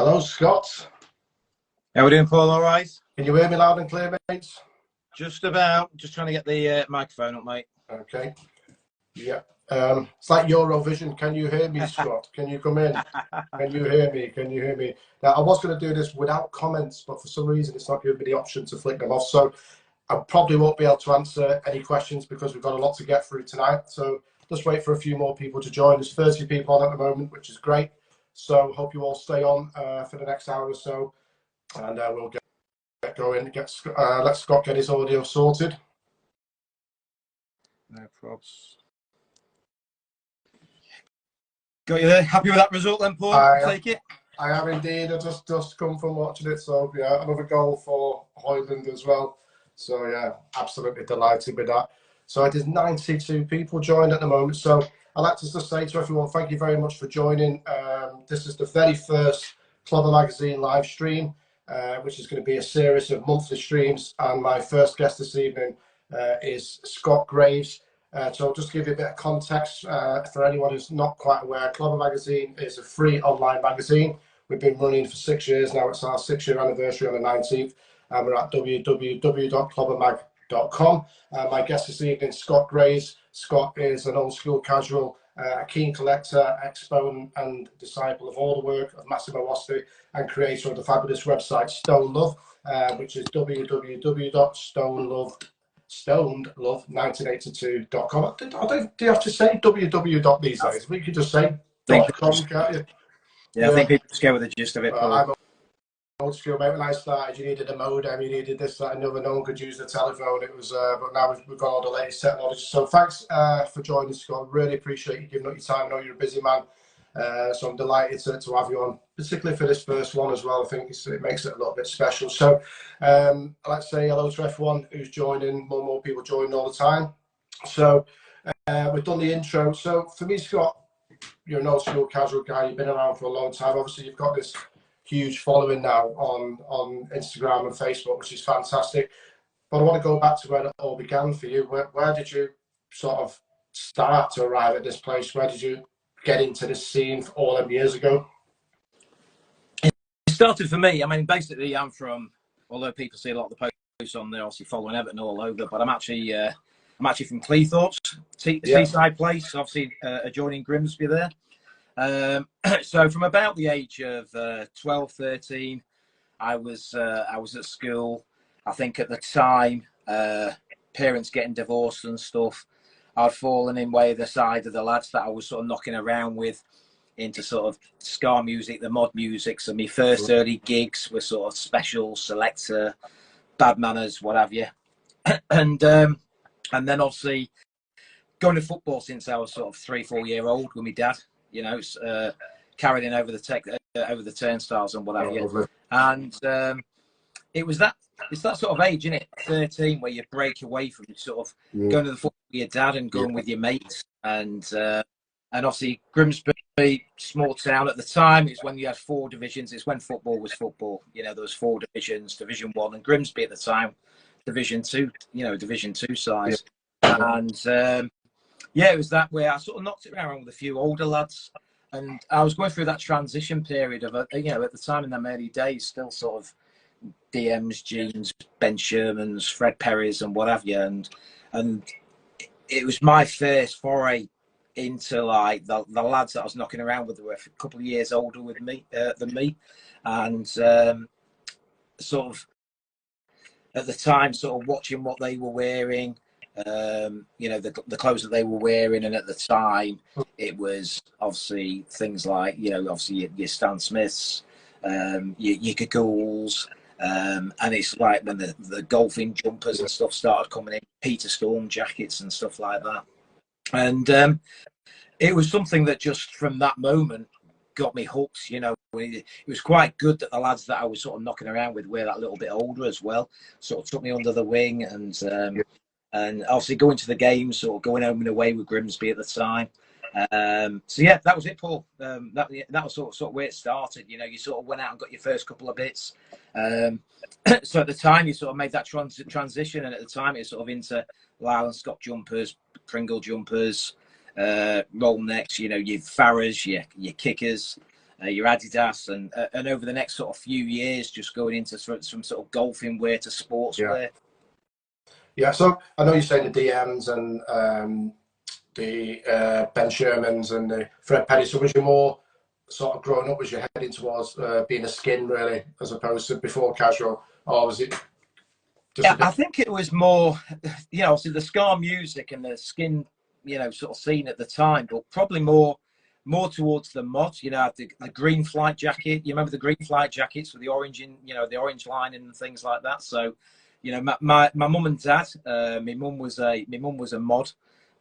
Hello, Scott. How we doing, Paul? All right? Can you hear me loud and clear, mates? Just about. Just trying to get the microphone up, mate. Okay. Yeah. It's like Eurovision. Can you hear me, Scott? Can you come in? Can you hear me? Can you hear me? Now, I was going to do this without comments, but for some reason, it's not giving me the option to flick them off. So I probably won't be able to answer any questions because we've got a lot to get through tonight. So just wait for a few more people to join. There's 30 people on at the moment, which is great. So hope you all stay on for the next hour or so, and we'll get going. Let Scott get his audio sorted. No probs. Got you there. Happy with that result then, Paul? Take it. I am indeed. I just come from watching it. So yeah, another goal for Hoyland as well. So yeah, absolutely delighted with that. So it is 92 people joined at the moment. So I'd like to just say to everyone, thank you very much for joining. This is the very first Clobber magazine live stream, which is going to be a series of monthly streams. And my first guest this evening is Scott Graves. So just to give you a bit of context for anyone who's not quite aware, Clobber magazine is a free online magazine. We've been running for 6 years now. It's our 6-year anniversary on the 19th. And we're at www.clobbermag.com. My guest this evening is Scott Graves. Scott is an old school casual, a keen collector, exponent and disciple of all the work of Massimo Osti and creator of the fabulous website Stonedlove, which is www.stonedlove1982.com. Do you have to say www these days? We could just say .com, can't you? Yeah, I think people just go with the gist of it, Paul. I'm old school, mate. When I started, you needed a modem, you needed this, that, and the other. No one could use the telephone. It was, but now we've got all the latest technology. So thanks for joining, Scott. Really appreciate you giving up your time. I know you're a busy man, so I'm delighted to have you on, particularly for this first one as well. I think it makes it a little bit special. So I'd like to say hello to everyone who's joining. More and more people joining all the time. So we've done the intro. So for me, Scott, you're an old school casual guy. You've been around for a long time. Obviously, you've got this huge following now on Instagram and Facebook, which is fantastic. But I want to go back to where it all began for you. Where did you sort of start to arrive at this place? Where did you get into this scene all them years ago? It started for me. I mean, basically, I'm from, although people see a lot of the posts on there, obviously following Everton all over, but I'm actually from Cleethorpes, seaside place, obviously adjoining Grimsby there. So from about the age of 12, 13, I was at school. I think at the time, parents getting divorced and stuff, I'd fallen in with the side of the lads that I was sort of knocking around with into sort of ska music, the mod music. So my first early gigs were sort of Special, Selector, Bad Manners, what have you. And then obviously going to football since I was sort of 3-4 year old with my dad. You know, carrying over the turnstiles and what have you. And it's that sort of age, isn't it? 13, where you break away from sort of going to the football with your dad and going with your mates. And obviously Grimsby, small town at the time, is when you had 4 divisions. It's when football was football. You know, there was 4 divisions, Division 1, and Grimsby at the time, Division 2. You know, Division 2 size. And yeah, it was that way. I sort of knocked it around with a few older lads, and I was going through that transition period of, you know, at the time in them early days, still sort of DMs, Jeans, Ben Shermans, Fred Perrys, and what have you. And it was my first foray into like the lads that I was knocking around with, who were a couple of years older with me than me, and sort of at the time, sort of watching what they were wearing. You know, the clothes that they were wearing, and at the time it was obviously things like, you know, obviously your Stan Smiths, your Gaguls, and it's like when the golfing jumpers and stuff started coming in, Peter Storm jackets and stuff like that. And it was something that just from that moment got me hooked. You know, it was quite good that the lads that I was sort of knocking around with were that little bit older as well, sort of took me under the wing. And obviously going to the games, or going home and away with Grimsby at the time. So yeah, that was it, Paul. That was sort of where it started. You know, you sort of went out and got your first couple of bits. So at the time, you sort of made that transition, and at the time, it's sort of into Lyle and Scott jumpers, Pringle jumpers, roll necks. You know, your Farrers, your kickers, your Adidas, and over the next sort of few years, just going into some sort of golfing wear to sportswear. Yeah. So I know you're saying the DMs and the Ben Shermans and the Fred Petty. So was you more sort of growing up, was you heading towards being a skin really, as opposed to before casual, or was it just Yeah, I think it was more, obviously the ska music and the skin, sort of scene at the time, but probably more towards the mod. The green flight jacket. You remember the green flight jackets with the orange the orange lining and things like that. So, my mum and dad. My mum was a mod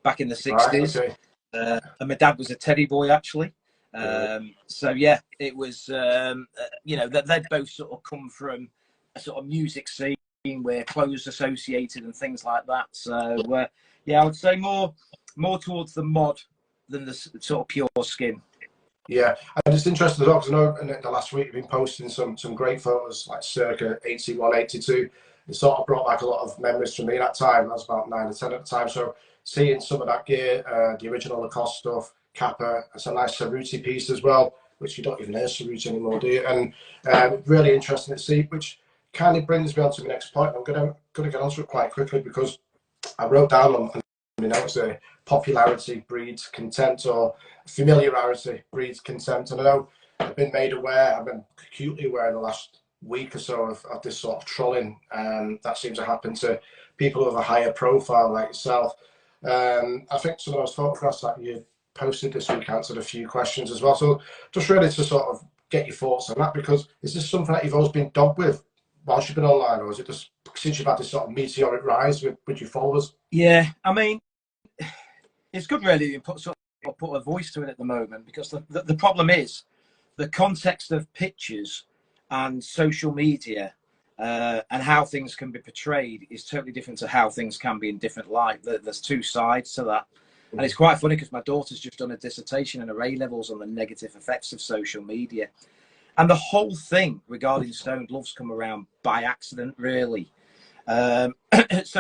back in the 60s, right, okay. and my dad was a teddy boy actually. So yeah, it was that they'd both sort of come from a sort of music scene where clothes associated and things like that. So yeah, I would say more towards the mod than the sort of pure skin. Yeah, and it's interesting as well because I know in the last week you've been posting some great photos, like circa 81, 82. It sort of brought back a lot of memories for me at that time. I was about 9 or 10 at the time. So seeing some of that gear, the original Lacoste stuff, Kappa, it's a nice Cerruti piece as well, which you don't even hear Cerruti anymore, do you? And really interesting to see, which kind of brings me on to my next point. I'm going to get onto it quite quickly because I wrote down on my notes there, popularity breeds contempt, or familiarity breeds contempt. And I know I've been made aware, I've been acutely aware in the last week or so of this sort of trolling that seems to happen to people with a higher profile like yourself. I think some of those photographs that you posted this week answered a few questions as well. So just really to sort of get your thoughts on that, because is this something that you've always been dogged with whilst you've been online, or is it just since you've had this sort of meteoric rise with your followers? Yeah, I mean, it's good really you put a voice to it at the moment, because the problem is the context of pictures and social media and how things can be portrayed is totally different to how things can be in different light. There's two sides to that. And it's quite funny because my daughter's just done a dissertation in her A-levels on the negative effects of social media. And the whole thing regarding Stonedlove's come around by accident, really. So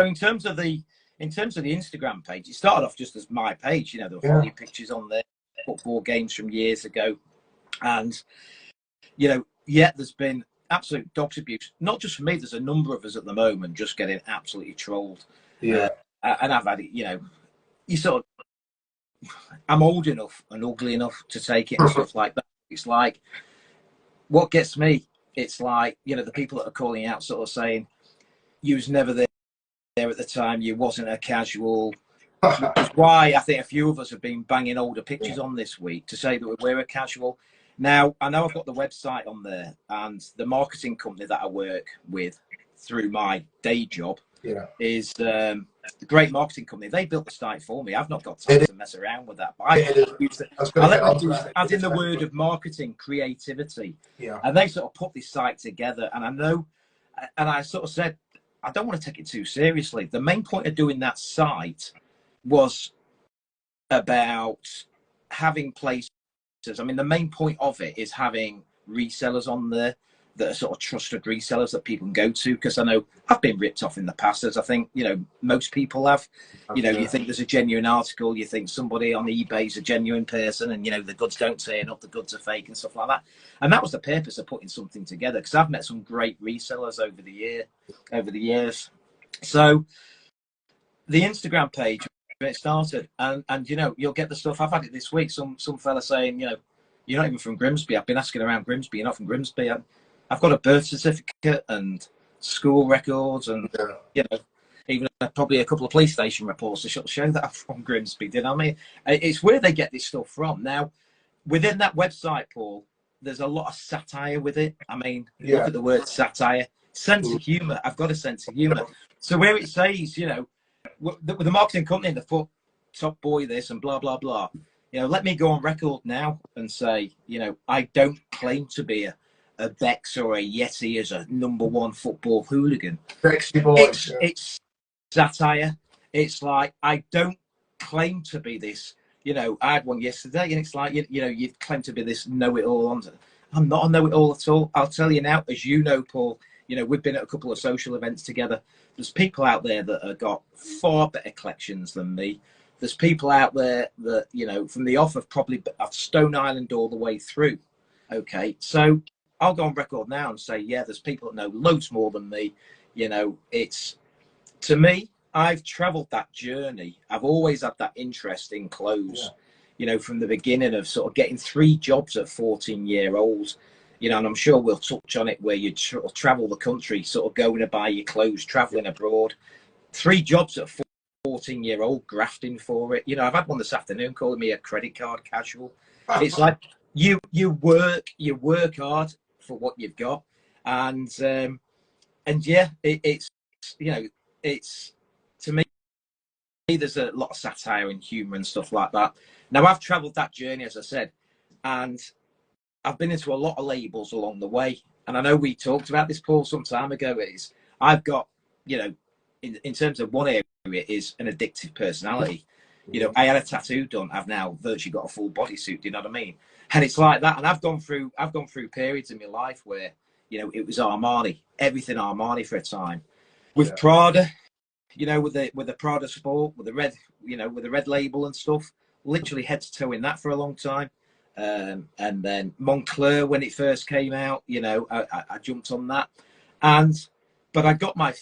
in terms of the Instagram page, it started off just as my page. There were funny pictures on there, football games from years ago. And, there's been absolute dog's abuse. Not just for me, there's a number of us at the moment just getting absolutely trolled. Yeah. And I've had it, you sort of, I'm old enough and ugly enough to take it and stuff like that. It's like, what gets me, it's like, the people that are calling out sort of saying, you was never there at the time, you wasn't a casual. Which is why I think a few of us have been banging older pictures on this week to say that we're a casual. Now, I know I've got the website on there, and the marketing company that I work with through my day job is a great marketing company. They built the site for me. I've not got time to mess around with that. But I let them add in the word of marketing, creativity. Yeah. And they sort of put this site together. And I know, and I sort of said, I don't want to take it too seriously. The main point of doing that site was about having places. I mean, the main point of it is having resellers on there that are sort of trusted resellers that people can go to. Because I know I've been ripped off in the past, as I think, most people have. You think there's a genuine article, you think somebody on eBay is a genuine person, and, the goods don't turn up, the goods are fake and stuff like that. And that was the purpose of putting something together, because I've met some great resellers over the years. So the Instagram page, it started, and you'll get the stuff. I've had it this week. Some fella saying, you're not even from Grimsby. I've been asking around Grimsby. You're not from Grimsby. I've got a birth certificate and school records, and even probably a couple of police station reports to show that I'm from Grimsby. I mean, it's where they get this stuff from. Now, within that website, Paul, there's a lot of satire with it. I mean, look at the word satire, sense of humour. I've got a sense of humour. So where it says, with the marketing company in the foot, top boy this and blah blah blah, let me go on record now and say, I don't claim to be a Bex or a Yeti as a #1 football hooligan. It's satire. It's like, I don't claim to be this. I had one yesterday, and it's like, you claim to be this know-it-all. I'm not a know-it-all at all. I'll tell you now, as you know, Paul, we've been at a couple of social events together. There's people out there that have got far better collections than me. There's people out there that, from the off of probably Stone Island all the way through, Okay, so I'll go on record now and say, yeah, there's people that know loads more than me. You know, it's, to me, I've traveled that journey. I've always had that interest in clothes, you know, from the beginning of sort of getting 3 jobs at 14-year-old, you know, and I'm sure we'll touch on it where you travel the country, sort of going to buy your clothes, traveling abroad. 3 jobs at 14-year-old, grafting for it. You know, I've had one this afternoon calling me a credit card casual. It's like you work hard for what you've got, and yeah, it's, you know, it's, to me, there's a lot of satire and humor and stuff like that. Now, I've travelled that journey, as I said, and I've been into a lot of labels along the way. And I know we talked about this, Paul, some time ago. Is I've got, you know, in terms of one area is an addictive personality. You know, I had a tattoo done. I've now virtually got a full bodysuit. Do you know what I mean? And it's like that. And I've gone through periods in my life where, you know, it was Armani, everything Armani for a time. With Prada, you know, with the Prada Sport, with the red, you know, with the red label and stuff, literally head to toe in that for a long time. And then Moncler, when it first came out, you know, I jumped on that. But I got my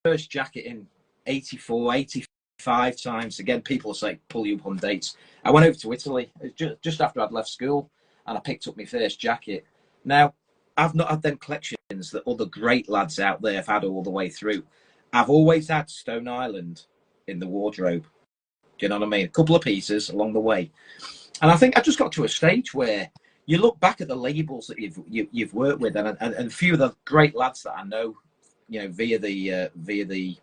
first jacket in 84, 85 times. Again, people say, pull you up on dates. I went over to Italy just after I'd left school, and I picked up my first jacket. Now, I've not had them collections that other great lads out there have had all the way through. I've always had Stone Island in the wardrobe. Do you know what I mean? A couple of pieces along the way. And I think I just got to a stage where you look back at the labels that you've worked with, and a few of the great lads that I know, you know, via the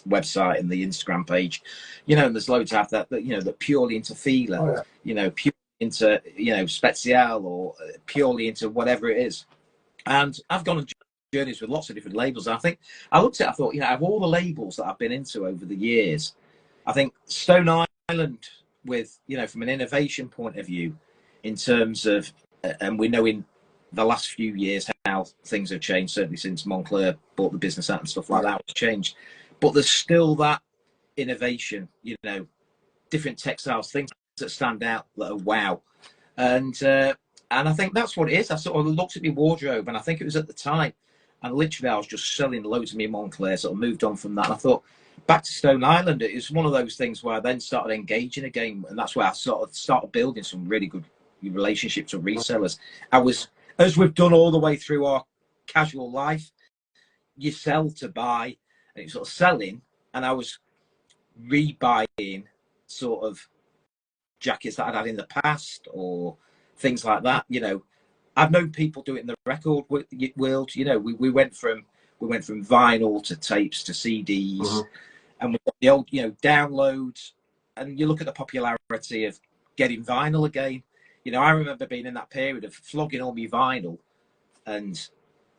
website and the Instagram page, you know, and there's loads out that you know, that purely into Fila, you know, purely into, you know, Spezial, or purely into whatever it is. And I've gone on journeys with lots of different labels. And I think I looked at it, I thought, you know, of all the labels that I've been into over the years, I think Stone Island, with, you know, from an innovation point of view, in terms of, and we know in the last few years how things have changed, certainly since Moncler bought the business out and stuff like that, has changed. But there's still that innovation, you know, different textiles, things that stand out that are wow. And I think that's what it is. I sort of looked at my wardrobe, and I think it was at the time, and literally I was just selling loads of me Moncler, sort of moved on from that. And I thought, back to Stone Island, it was one of those things where I then started engaging again, and that's where I sort of started building some really good relationships with resellers. I was, as we've done all the way through our casual life, you sell to buy, and it's sort of selling, and I was rebuying sort of jackets that I'd had in the past or things like that. You know, I've known people do it in the record world. You know, we went from vinyl to tapes to CDs, and we've got the old, you know, downloads. And you look at the popularity of getting vinyl again. You know, I remember being in that period of flogging all my vinyl and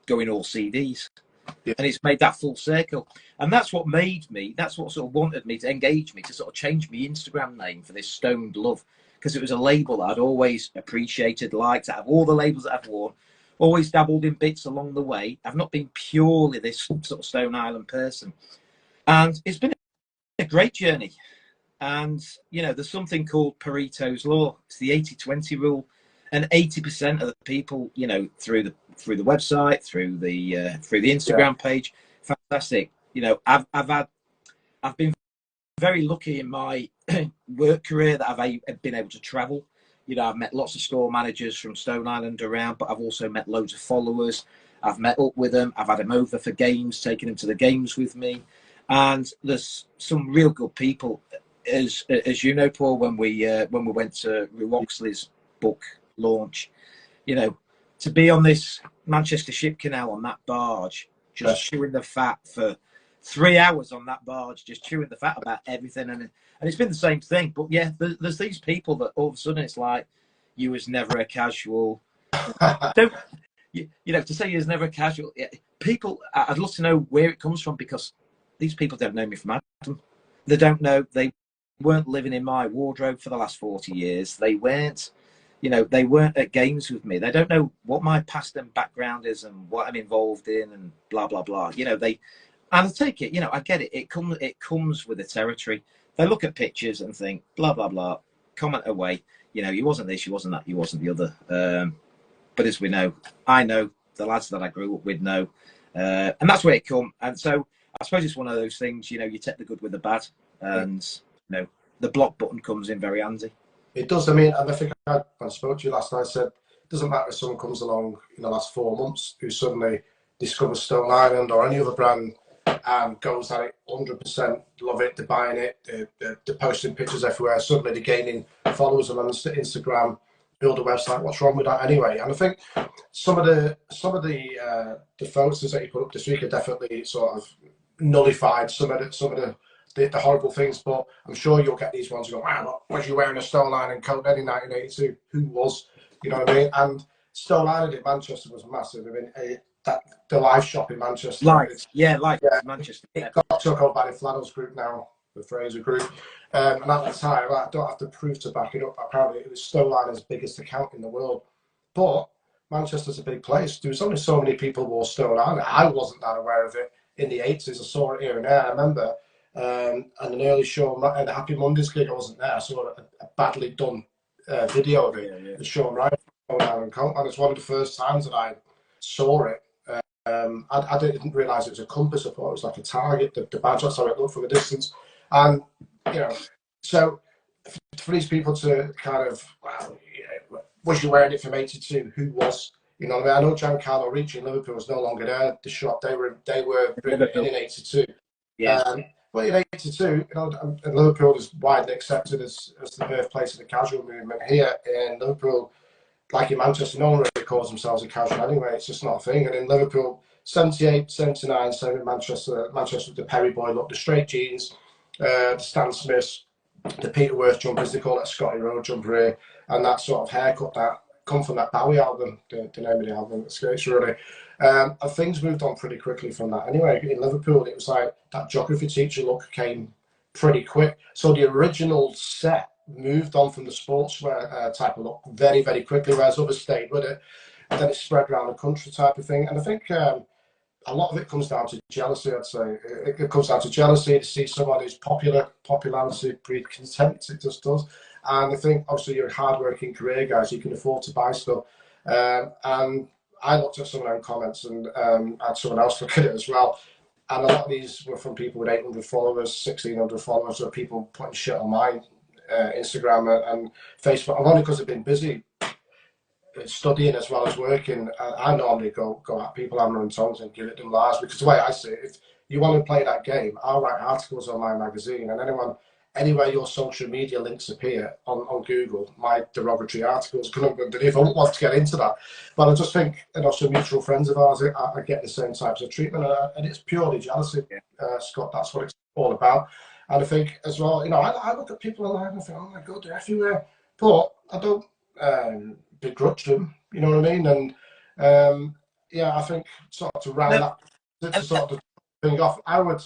going all CDs. And it's made that full circle. And that's what made me, that's what sort of wanted me to engage me, to sort of change my Instagram name for this Stonedlove, because it was a label that I'd always appreciated, liked. Out of all the labels that I've worn, always dabbled in bits along the way. I've not been purely this sort of Stone Island person. And it's been a great journey. And, you know, there's something called Pareto's Law. It's the 80-20 rule. And 80% of the people, you know, through the website, through the Instagram page, fantastic. You know, I've been very lucky in my work career that I've been able to travel. You know, I've met lots of store managers from Stone Island around, but I've also met loads of followers. I've met up with them. I've had them over for games, taken them to the games with me. And there's some real good people, as you know, Paul, when we went to Rue Oxley's book launch, you know, to be on this Manchester Ship Canal on that barge, just chewing the fat for 3 hours on that barge, just chewing the fat about everything. And it's been the same thing. But yeah, there's these people that all of a sudden it's like, you was never a casual. Don't, you know, to say you was never a casual, people, I'd love to know where it comes from, because these people don't know me from Adam. They don't know, they weren't living in my wardrobe for the last 40 years. They weren't, you know, they weren't at games with me. They don't know what my past and background is and what I'm involved in and blah, blah, blah. You know, and I take it, you know, I get it. It comes with the territory. They look at pictures and think, blah, blah, blah, comment away. you know, he wasn't this, he wasn't that, he wasn't the other. But as we know, I know, the lads that I grew up with know, and that's where it come. And so I suppose it's one of those things, you know, you take the good with the bad, and you know, the block button comes in very handy. It does. I mean, and I think when I spoke to you last night, I said it doesn't matter if someone comes along in the last 4 months who suddenly discovers Stone Island or any other brand and goes at it 100%, love it, they're buying it, they're posting pictures everywhere, suddenly they're gaining followers on Instagram, build a website. What's wrong with that anyway? And I think some of the photos that you put up this week are definitely sort of nullified some of the horrible things, but I'm sure you'll get these ones who go, wow, was you wearing a Stone Island coat then in 1982? Who was? You know what I mean? And Stone Island in Manchester was massive. I mean, the live shop in Manchester. Live Manchester. It got took over by the Flannels Group now, the Fraser Group. And at the time, I don't have to prove to back it up. Apparently, it was Stone Island's biggest account in the world. But Manchester's a big place. There was only so many people who wore Stone Island. I wasn't that aware of it in the 80s. I saw it here and there. I remember and an early show at the Happy Mondays gig, I wasn't there. I saw a badly done video of it, the Sean Ryan and it's one of the first times that I saw it. I didn't realise it was a compass. I thought it was like a target, the badge. That's how it looked from a distance. And you know, so for these people to kind of, well, yeah, was you wearing it from 82? Who was? You know what I mean? I know Giancarlo Ricci in Liverpool was no longer there. The shop they were bringing in 82. Yeah. But in 82, you know, and Liverpool is widely accepted as the birthplace of the casual movement. Here in Liverpool, like in Manchester, no one really calls themselves a casual anyway. It's just not a thing. And in Liverpool, 78, 79, same in Manchester, the Perry Boy look, the straight jeans, the Stan Smiths, the Peter Worth jumpers, they call it a Scotty Road jumper here, and that sort of haircut that come from that Bowie album, the name of the album. It's really. And things moved on pretty quickly from that. Anyway, in Liverpool, it was like that geography teacher look came pretty quick. So the original set moved on from the sportswear type of look very, very quickly, whereas others stayed with it. And then it spread around the country type of thing. And I think a lot of it comes down to jealousy, I'd say. It comes down to jealousy to see someone who's popularity breed contempt, it just does. And I think, obviously, you're a hard-working career guy, so you can afford to buy stuff. And I looked at some of them comments and had someone else look at it as well. And a lot of these were from people with 800 followers, 1,600 followers, or people putting shit on my Instagram and Facebook. And only because they've been busy studying as well as working. I normally go at people hammering tongues and give it them lies, because the way I see it, if you want to play that game, I'll write articles on my magazine, and anywhere your social media links appear on Google, my derogatory articles come up underneath. I don't want to get into that, but I just think, you know, some mutual friends of ours are getting the same types of treatment, and it's purely jealousy, Scott. That's what it's all about. And I think as well, you know, I look at people online and think, oh my God, they're everywhere, but I don't begrudge them, you know what I mean? And yeah, I think sort of to round that, to sort of thing off, I would,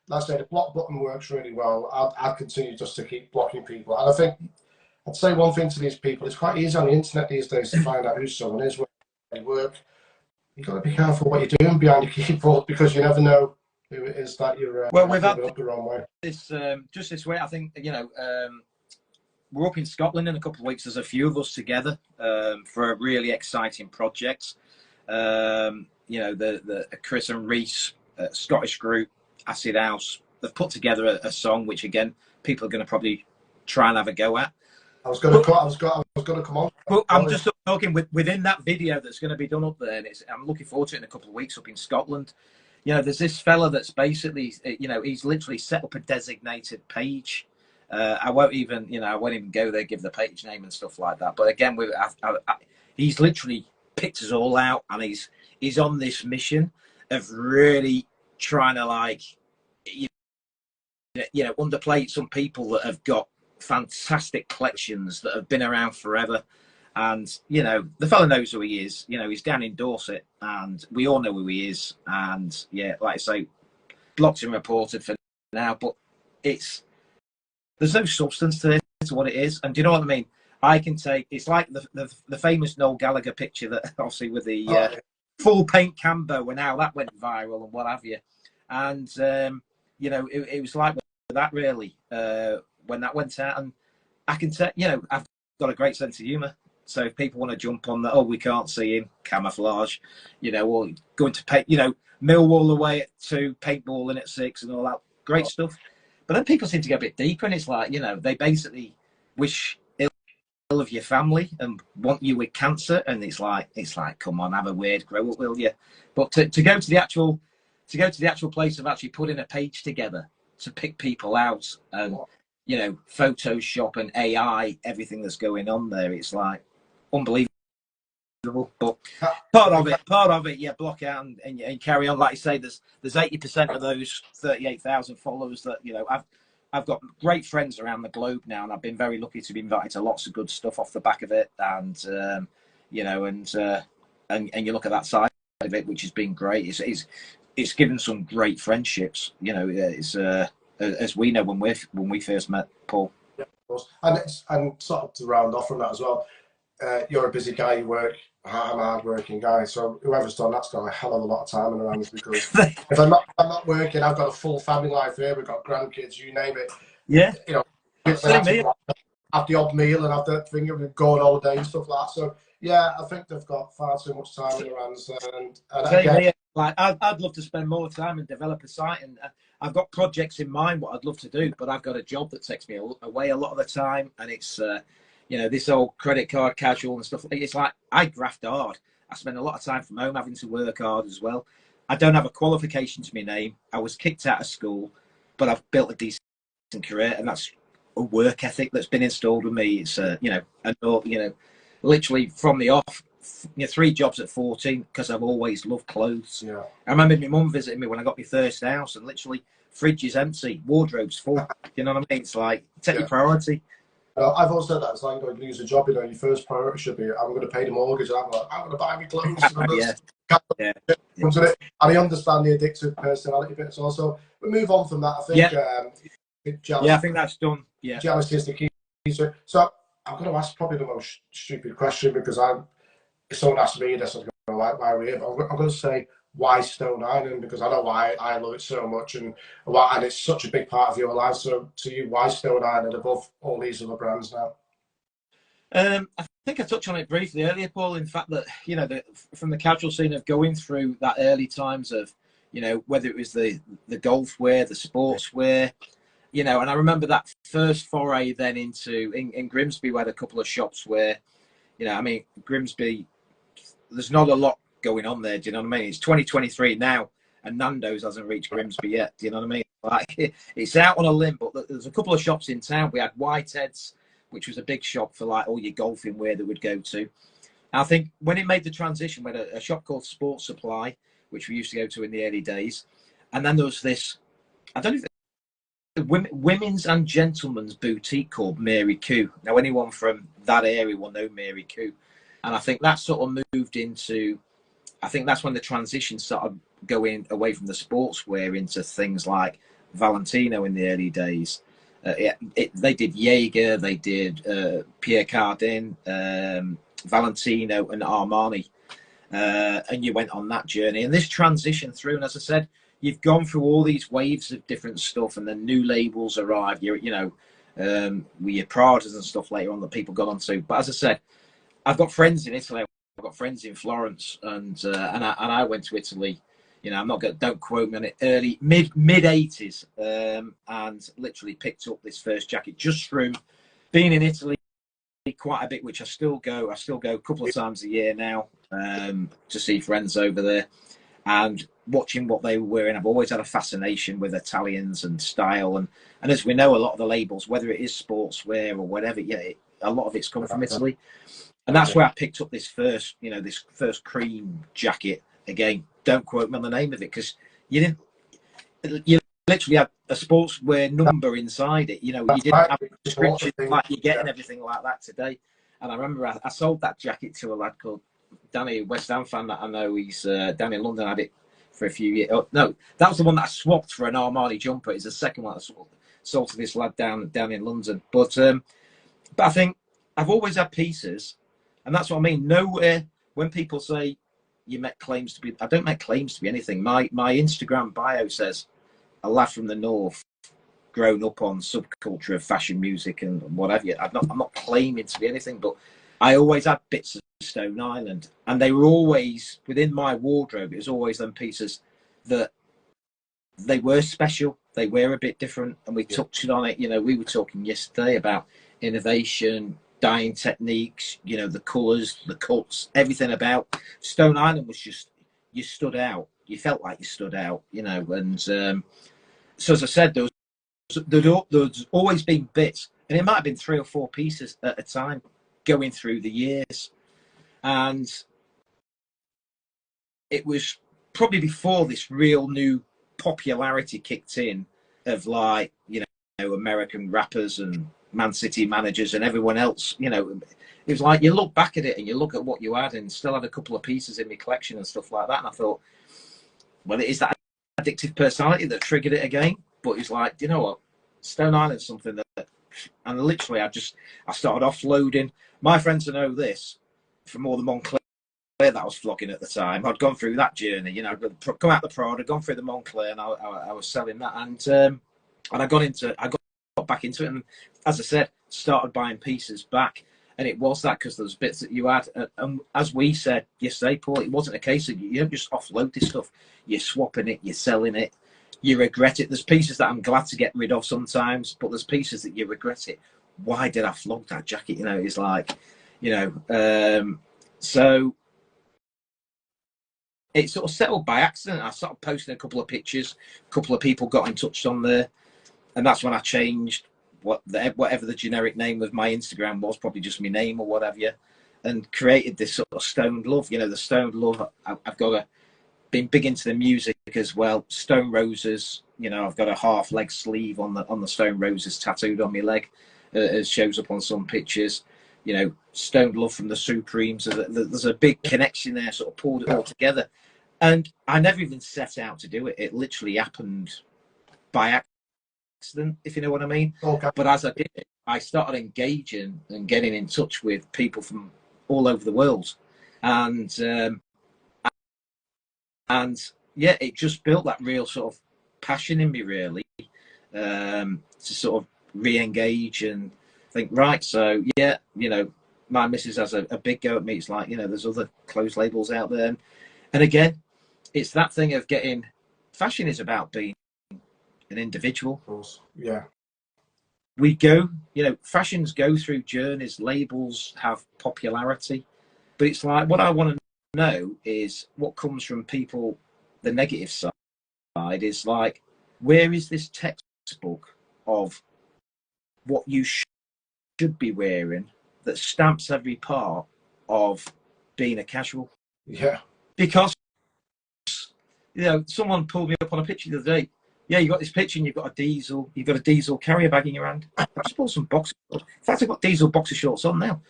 let's say the block button works really well. I'd continue just to keep blocking people. And I think I'd say one thing to these people: it's quite easy on the internet these days to find out who someone is, where they work. You've got to be careful what you're doing behind the keyboard, because you never know who it is that you're well, we've had up the wrong way. This just this way. I think, you know, we're up in Scotland in a couple of weeks. There's a few of us together for a really exciting project. You know, the Chris and Reese Scottish group, Acid House, they've put together a song which, again, people are going to probably try and have a go at. I was going to come on. But I'm just talking within that video that's going to be done up there, and I'm looking forward to it in a couple of weeks up in Scotland. You know, there's this fella that's basically, you know, he's literally set up a designated page. I won't even go there, give the page name and stuff like that. But again, he's literally picked us all out, and he's on this mission of really trying to, like, you know, underplay some people that have got fantastic collections that have been around forever. And, you know, the fella knows who he is. You know, he's down in Dorset, and we all know who he is. And yeah, like I say, blocked and reported for now, but there's no substance to it, to what it is. And do you know what I mean? I can take, it's like the famous Noel Gallagher picture that obviously with the full paint cambo, and how that went viral and what have you. And you know, it was like that really when that went out. And I can take, you know, I've got a great sense of humour. So if people want to jump on that, oh, we can't see him, camouflage, you know, or going to paint, you know, Millwall away at 2, paintballing at 6 and all that great stuff. But then people seem to go a bit deeper, and it's like, you know, they basically wish ill of your family and want you with cancer, and it's like, come on, have a weird grow up, will you? But to go to the actual place of actually putting a page together to pick people out and, you know, Photoshop and AI, everything that's going on there, it's like unbelievable. But part of it, yeah, block out and carry on. Like you say, there's 80% of those 38,000 followers that, you know, I've got great friends around the globe now, and I've been very lucky to be invited to lots of good stuff off the back of it. And you know, and you look at that side of it, which has been great. It's given some great friendships. You know, it's as we know when we first met, Paul. Yeah, of course. And sort of to round off from that as well, you're a busy guy. You work. I'm a hard-working guy, so whoever's done that's got a hell of a lot of time in their hands, because if I'm not working, I've got a full family life here. We've got grandkids, you name it. Yeah, you know, have the odd meal and have the thing of going all day and stuff like that. So yeah, I think they've got far too much time in their hands. And again, like I'd love to spend more time and develop a site, and I've got projects in mind what I'd love to do, but I've got a job that takes me away a lot of the time, and it's you know, this old credit card casual and stuff. It's like I graft hard. I spend a lot of time from home having to work hard as well. I don't have a qualification to my name. I was kicked out of school, but I've built a decent career, and that's a work ethic that's been installed with me. It's you know, and you know, literally from the off, you know, 3 jobs at 14 because I've always loved clothes. Yeah. I remember my mum visiting me when I got my first house, and literally fridge is empty, wardrobe's full. You know what I mean? It's like take your priority. I've always said that it's like going to lose a job. You know, your first priority should be, I'm going to pay the mortgage. And I'm like, I'm going to buy me clothes. Yeah. And I understand the addictive personality bit. Also, we move on from that. I think. Jealousy, I think that's done. Yeah. Jealousy is the key. So I'm going to ask probably the most stupid question, because if someone asks me this, I'm going to why we're here. But I'm going to say, why Stone Island? Because I know why I love it so much, and it's such a big part of your life. So to you, why Stone Island above all these other brands now? I think I touched on it briefly earlier, Paul. In fact, that, you know, from the casual scene of going through that early times of, you know, whether it was the golf wear, the sports wear, you know, and I remember that first foray then into in Grimsby, we had a couple of shops where, you know, I mean, Grimsby, there's not a lot going on there. Do you know what I mean? It's 2023 now, and Nando's hasn't reached Grimsby yet. Do you know what I mean? Like, it's out on a limb, but there's a couple of shops in town. We had Whitehead's, which was a big shop for like all your golfing wear that would go to. And I think when it made the transition, we had a shop called Sports Supply, which we used to go to in the early days, and then there was this, I don't know if women's and gentlemen's boutique called Mary Koo. Now, anyone from that area will know Mary Koo, and I think that sort of moved into, I think that's when the transition started going away from the sportswear into things like Valentino in the early days. They did Jaeger, they did Pierre Cardin, Valentino and Armani. And you went on that journey. And this transition through, and as I said, you've gone through all these waves of different stuff, and then new labels arrived, you know, with your Pradas and stuff later on that people got onto. But as I said, I've got friends in Italy. I've got friends in Florence, and I went to Italy. You know, I'm not going. Don't quote me on it. Early mid '80s, and literally picked up this first jacket just through being in Italy quite a bit, which I still go. I still go a couple of times a year now to see friends over there, and watching what they were wearing. I've always had a fascination with Italians and style, and as we know, a lot of the labels, whether it is sportswear or whatever, a lot of it's come from Italy. And that's where I picked up this first, you know, this first cream jacket. Again, don't quote me on the name of it, because you literally had a sportswear number inside it. You know, you didn't have a description like you get and everything like that today. And I remember I sold that jacket to a lad called Danny, a West Ham fan that I know. He's down in London. I had it for a few years. Oh, no, that was the one that I swapped for an Armani jumper. It's the second one I sold to this lad down in London. But I think I've always had pieces. And that's what I mean. Nowhere, when people say you make claims to be, I don't make claims to be anything. My Instagram bio says, a lad from the north, grown up on subculture of fashion music and what have you. I'm not claiming to be anything, but I always had bits of Stone Island, and they were always within my wardrobe. It was always them pieces that they were special. They were a bit different, and we touched on it. You know, we were talking yesterday about innovation, dyeing techniques, you know, the colours, the cuts, everything about Stone Island was just, you stood out. You felt like you stood out, you know. And so, as I said, there's always been bits, and it might have been 3 or 4 pieces at a time going through the years. And it was probably before this real new popularity kicked in of, like, you know, American rappers and Man City managers and everyone else. You know, it was like you look back at it and you look at what you had, and still had a couple of pieces in my collection and stuff like that. And I thought, well, it is that addictive personality that triggered it again. But it's like, you know what, Stone Island's something that, and literally I started offloading. My friends will know this from all the Montclair that I was flogging at the time. I'd gone through that journey, you know, I'd come out the Prod, I'd gone through the Montclair, and I was selling that, and I got back into it, and as I said, started buying pieces back. And it was that, because there's bits that you had, and as we said yesterday, Paul, it wasn't a case of you don't just offload this stuff. You're swapping it, you're selling it, you regret it. There's pieces that I'm glad to get rid of sometimes, but there's pieces that you regret it. Why did I flog that jacket? You know, it's like, you know, so it sort of settled by accident. I started posting a couple of pictures, a couple of people got in touch on there, and that's when I changed whatever the generic name of my Instagram was, probably just my name or whatever, and created this sort of Stoned Love. You know, the Stoned Love. I've got been big into the music as well. Stone Roses. You know, I've got a half leg sleeve on the Stone Roses tattooed on my leg. It shows up on some pictures. You know, Stoned Love from the Supremes. There's a big connection there. Sort of pulled it all together, and I never even set out to do it. It literally happened by accident, if you know what I mean. Okay. But as I did it, I started engaging and getting in touch with people from all over the world, and yeah, it just built that real sort of passion in me, really, to sort of re-engage and think, right, so yeah, you know, my missus has a big go at me. It's like, you know, there's other clothes labels out there, and again, it's that thing of getting, fashion is about being an individual. Of course. Yeah. We go, you know, fashions go through journeys, labels have popularity, but it's like, what I want to know is what comes from people, the negative side is like, where is this textbook of what you should be wearing that stamps every part of being a casual? Yeah. Because, you know, someone pulled me up on a picture the other day. Yeah, you got this picture and you've got a diesel carrier bag in your hand. I just bought some boxer shorts. In fact, I've got diesel boxer shorts on now.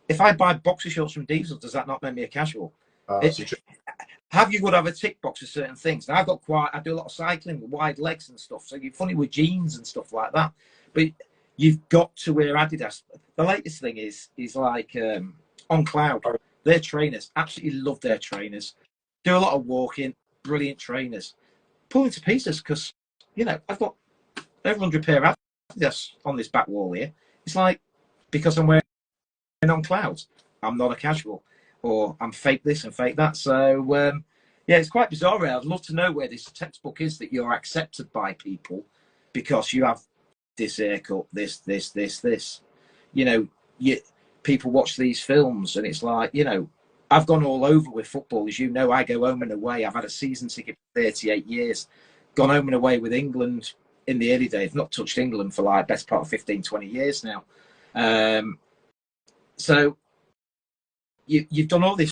If I buy boxer shorts from Diesel, does that not make me a casual? Have you got to have a tick box for certain things? Now, I do a lot of cycling with wide legs and stuff, so you're funny with jeans and stuff like that. But you've got to wear Adidas. The latest thing is like On Cloud. Their trainers, absolutely love their trainers. Do a lot of walking, brilliant trainers. Pulling to pieces because, you know, I've got over 100 pair of Adidas on this back wall here. It's like, because I'm wearing On Clouds, I'm not a casual, or I'm fake this and fake that. So yeah, it's quite bizarre. Really. I'd love to know where this textbook is that you're accepted by people because you have this haircut, this. You know, people watch these films and it's like, you know, I've gone all over with football. As you know, I go home and away. I've had a season ticket for 38 years, gone home and away with England in the early days, not touched England for like best part of 15, 20 years now. So you've done all this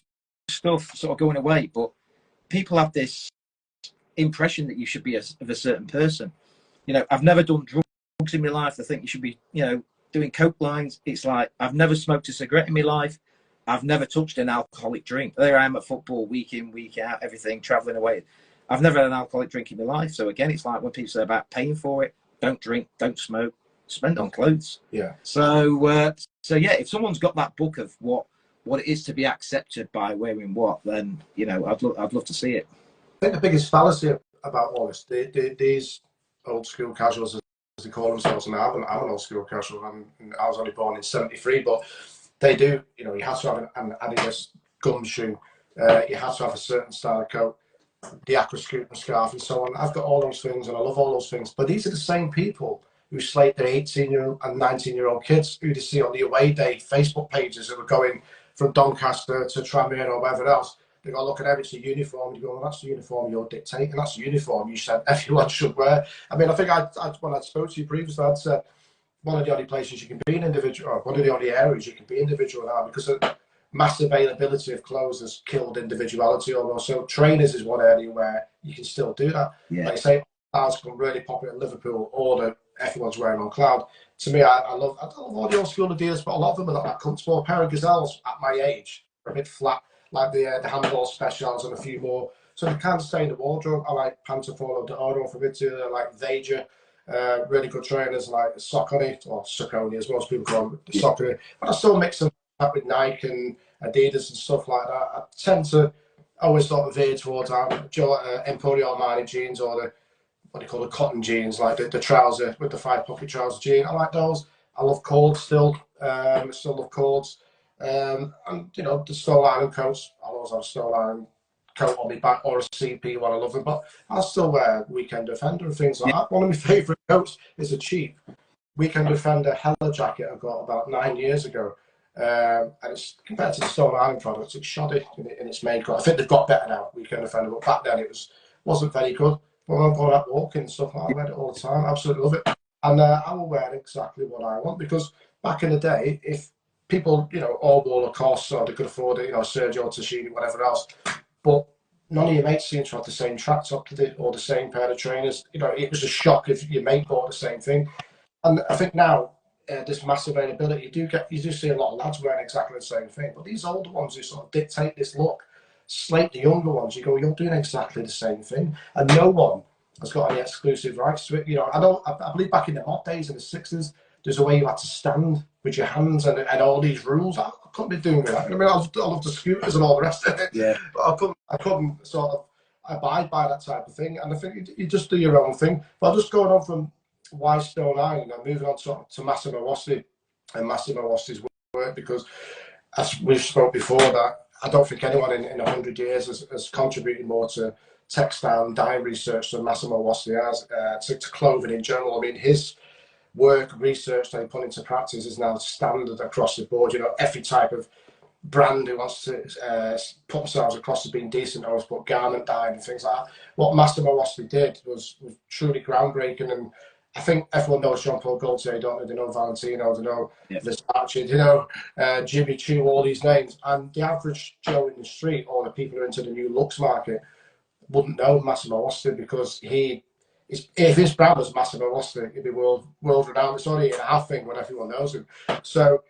stuff sort of going away, but people have this impression that you should be of a certain person. You know, I've never done drugs in my life. I think you should be, you know, doing coke lines. It's like, I've never smoked a cigarette in my life. I've never touched an alcoholic drink. There I am at football, week in, week out, everything, travelling away. I've never had an alcoholic drink in my life. So again, it's like when people say about paying for it, don't drink, don't smoke, spend on clothes. Yeah. So yeah, if someone's got that book of what it is to be accepted by wearing what, then, you know, I'd love to see it. I think the biggest fallacy about all this, these old school casuals, as they call themselves, and I'm an old school casual, and I was only born in '73, but they do, you know, you have to have an Adidas gumshoe, you have to have a certain style of coat, the aqua scoop and scarf and so on. I've got all those things and I love all those things, but these are the same people who slate their 18-year-old and 19-year-old kids who they see on the away day Facebook pages that are going from Doncaster to Tranmere or wherever else. They go, look at every uniform. You go, well, that's the uniform you're dictating. That's the uniform you said everyone should wear. I mean, I think when I spoke to you previously, I'd said one of the only places you can be an individual, or one of the only areas you can be individual now, because of mass availability of clothes has killed individuality almost. So trainers is one area where you can still do that. Yeah. Like say, clouds become really popular in Liverpool, or that everyone's wearing on cloud. To me, I love all the old school Adidas, but a lot of them are not that comfortable. A pair of Gazelles at my age are a bit flat, like the handball specials and a few more. So they can't stay in the wardrobe. I like Pantofolo d'Oro from Italy. I like Veja. Really good trainers like Saucony, or Saucony as most people call them, Saucony. But I still mix them up with Nike and Adidas and stuff like that. I tend to always sort of veer towards Emporio Armani jeans, or the what do you call the cotton jeans, like the trouser with the 5-pocket trouser jean. I like those. I love cords still. Still love cords. And you know, the Stone Island coats. I'll always have a Stone Island coat on my back, or a CP one. I love them, but I'll still wear Weekend Defender and things like that. One of my favourite coats is a cheap Weekend Defender Hella jacket I got about 9 years ago. And it's compared to the Stone Island products, it's shoddy in its makeup. I think they've got better now, Weekend Defender, but back then it wasn't very good. But I'm going out walking and stuff, I wear it all the time. Absolutely love it. And I will wear exactly what I want, because back in the day, if people, you know, all wore Lacoste, or they could afford it, you know, Sergio Tacchini, whatever else, but none of your mates seem to have the same track top or the same pair of trainers. You know, it was a shock if your mate bought the same thing. And I think now, this mass availability, you do see a lot of lads wearing exactly the same thing. But these older ones who sort of dictate this look, slate the younger ones, you go, you're doing exactly the same thing. And no one has got any exclusive rights to it. You know, I believe back in the hot days in the 60s, there's a way you had to stand with your hands and all these rules. I couldn't be doing that. I mean, I love the scooters and all the rest of it. Yeah. But I couldn't sort of abide by that type of thing. And I think you just do your own thing. But I'm just going on from why Stone Island and moving on to Massimo Osti and Massimo Osti's work, because as we've spoke before, that I don't think anyone in 100 years has contributed more to textile and dye research than Massimo Osti has, to clothing in general. I mean, his work, research that he put into practice is now standard across the board. You know, every type of brand who wants to put themselves across as being decent always put garment dye and things like that. What Massimo Osti did was truly groundbreaking, and I think everyone knows Jean-Paul Gaultier, don't they? They know Valentino, they know Versace, they know Jimmy Choo, all these names. And the average Joe in the street, or the people who are into the new looks market, wouldn't know Massimo Osti, because if his brand was Massimo Osti, it'd be world renowned. It's only a half thing when everyone knows him. So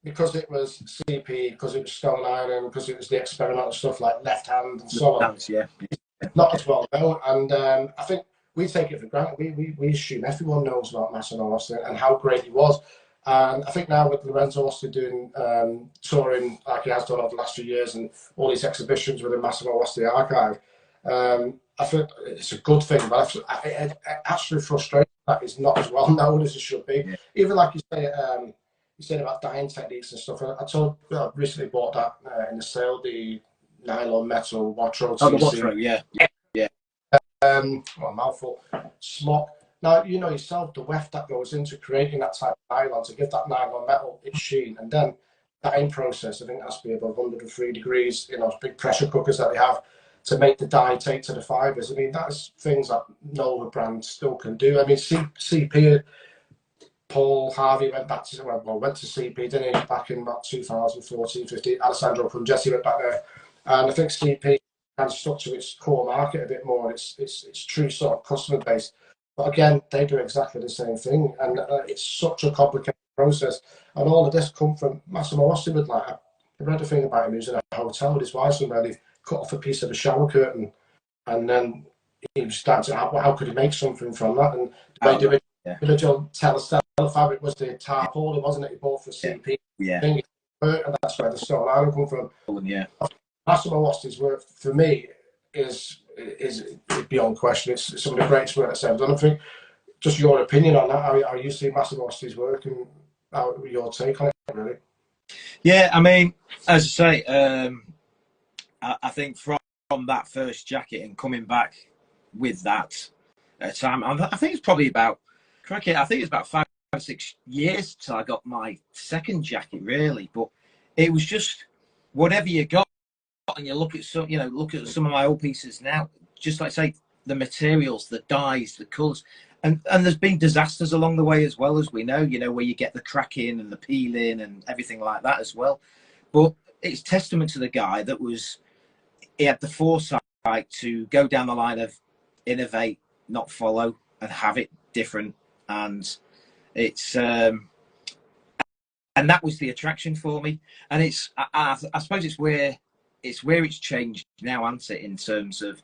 because it was CP, because it was Stone Island, because it was the experimental stuff like Left Hand and so on, not as well known. And I think we take it for granted. We assume everyone knows about Massimo Osti and how great he was. And I think now with Lorenzo Osti doing touring like he has done over the last few years, and all these exhibitions with the Massimo Osti archive, I think it's a good thing. But it actually frustrates that it's not as well known as it should be. Yeah. Even like you said about dyeing techniques and stuff. I recently bought that in the sale, the nylon metal Watro. Oh, the Watro, yeah. Well, mouthful, smock. Now, you know yourself the weft that goes into creating that type of nylon to give that nylon metal its sheen, and then dyeing process, I think that's be above 103 degrees, you know, big pressure cookers that they have to make the dye take to the fibres. I mean, that's things that no other brand still can do. I mean, CP, Paul Harvey went to CP, didn't he, back in about 2014, 15. Alessandro Pungetti went back there. And I think CP has stuck to its core market a bit more, its true sort of customer base. But again, they do exactly the same thing, and it's such a complicated process. And all of this come from Massimo Osti. I read a thing about him. He was in a hotel with his wife somewhere. They cut off a piece of the shower curtain, and then he was starting to, how could he make something from that? And the original Telestella fabric was the tarpaulin, wasn't it? He bought for CP. Yeah. Thing, and that's where the Stone Island come from. Yeah. Massimo Osti's work for me is beyond question. It's some of the greatest work I've ever done. I think just your opinion on that. How you see Massive Velocity's work, and your take on it, really. Yeah, I mean, as I say, I think from that first jacket and coming back with that time, I think it's probably about, crikey, I think it's about 5 or 6 years till I got my second jacket, really. But it was just whatever you got, and you look at some, look at some of my old pieces now. Just like say the materials, the dyes, the colours, and there's been disasters along the way as well, as we know. Where you get the cracking and the peeling and everything like that as well. But it's testament to the guy that he had the foresight to go down the line of innovate, not follow, and have it different. And it's and that was the attraction for me. And I suppose it's where it's changed now, hasn't it, in terms of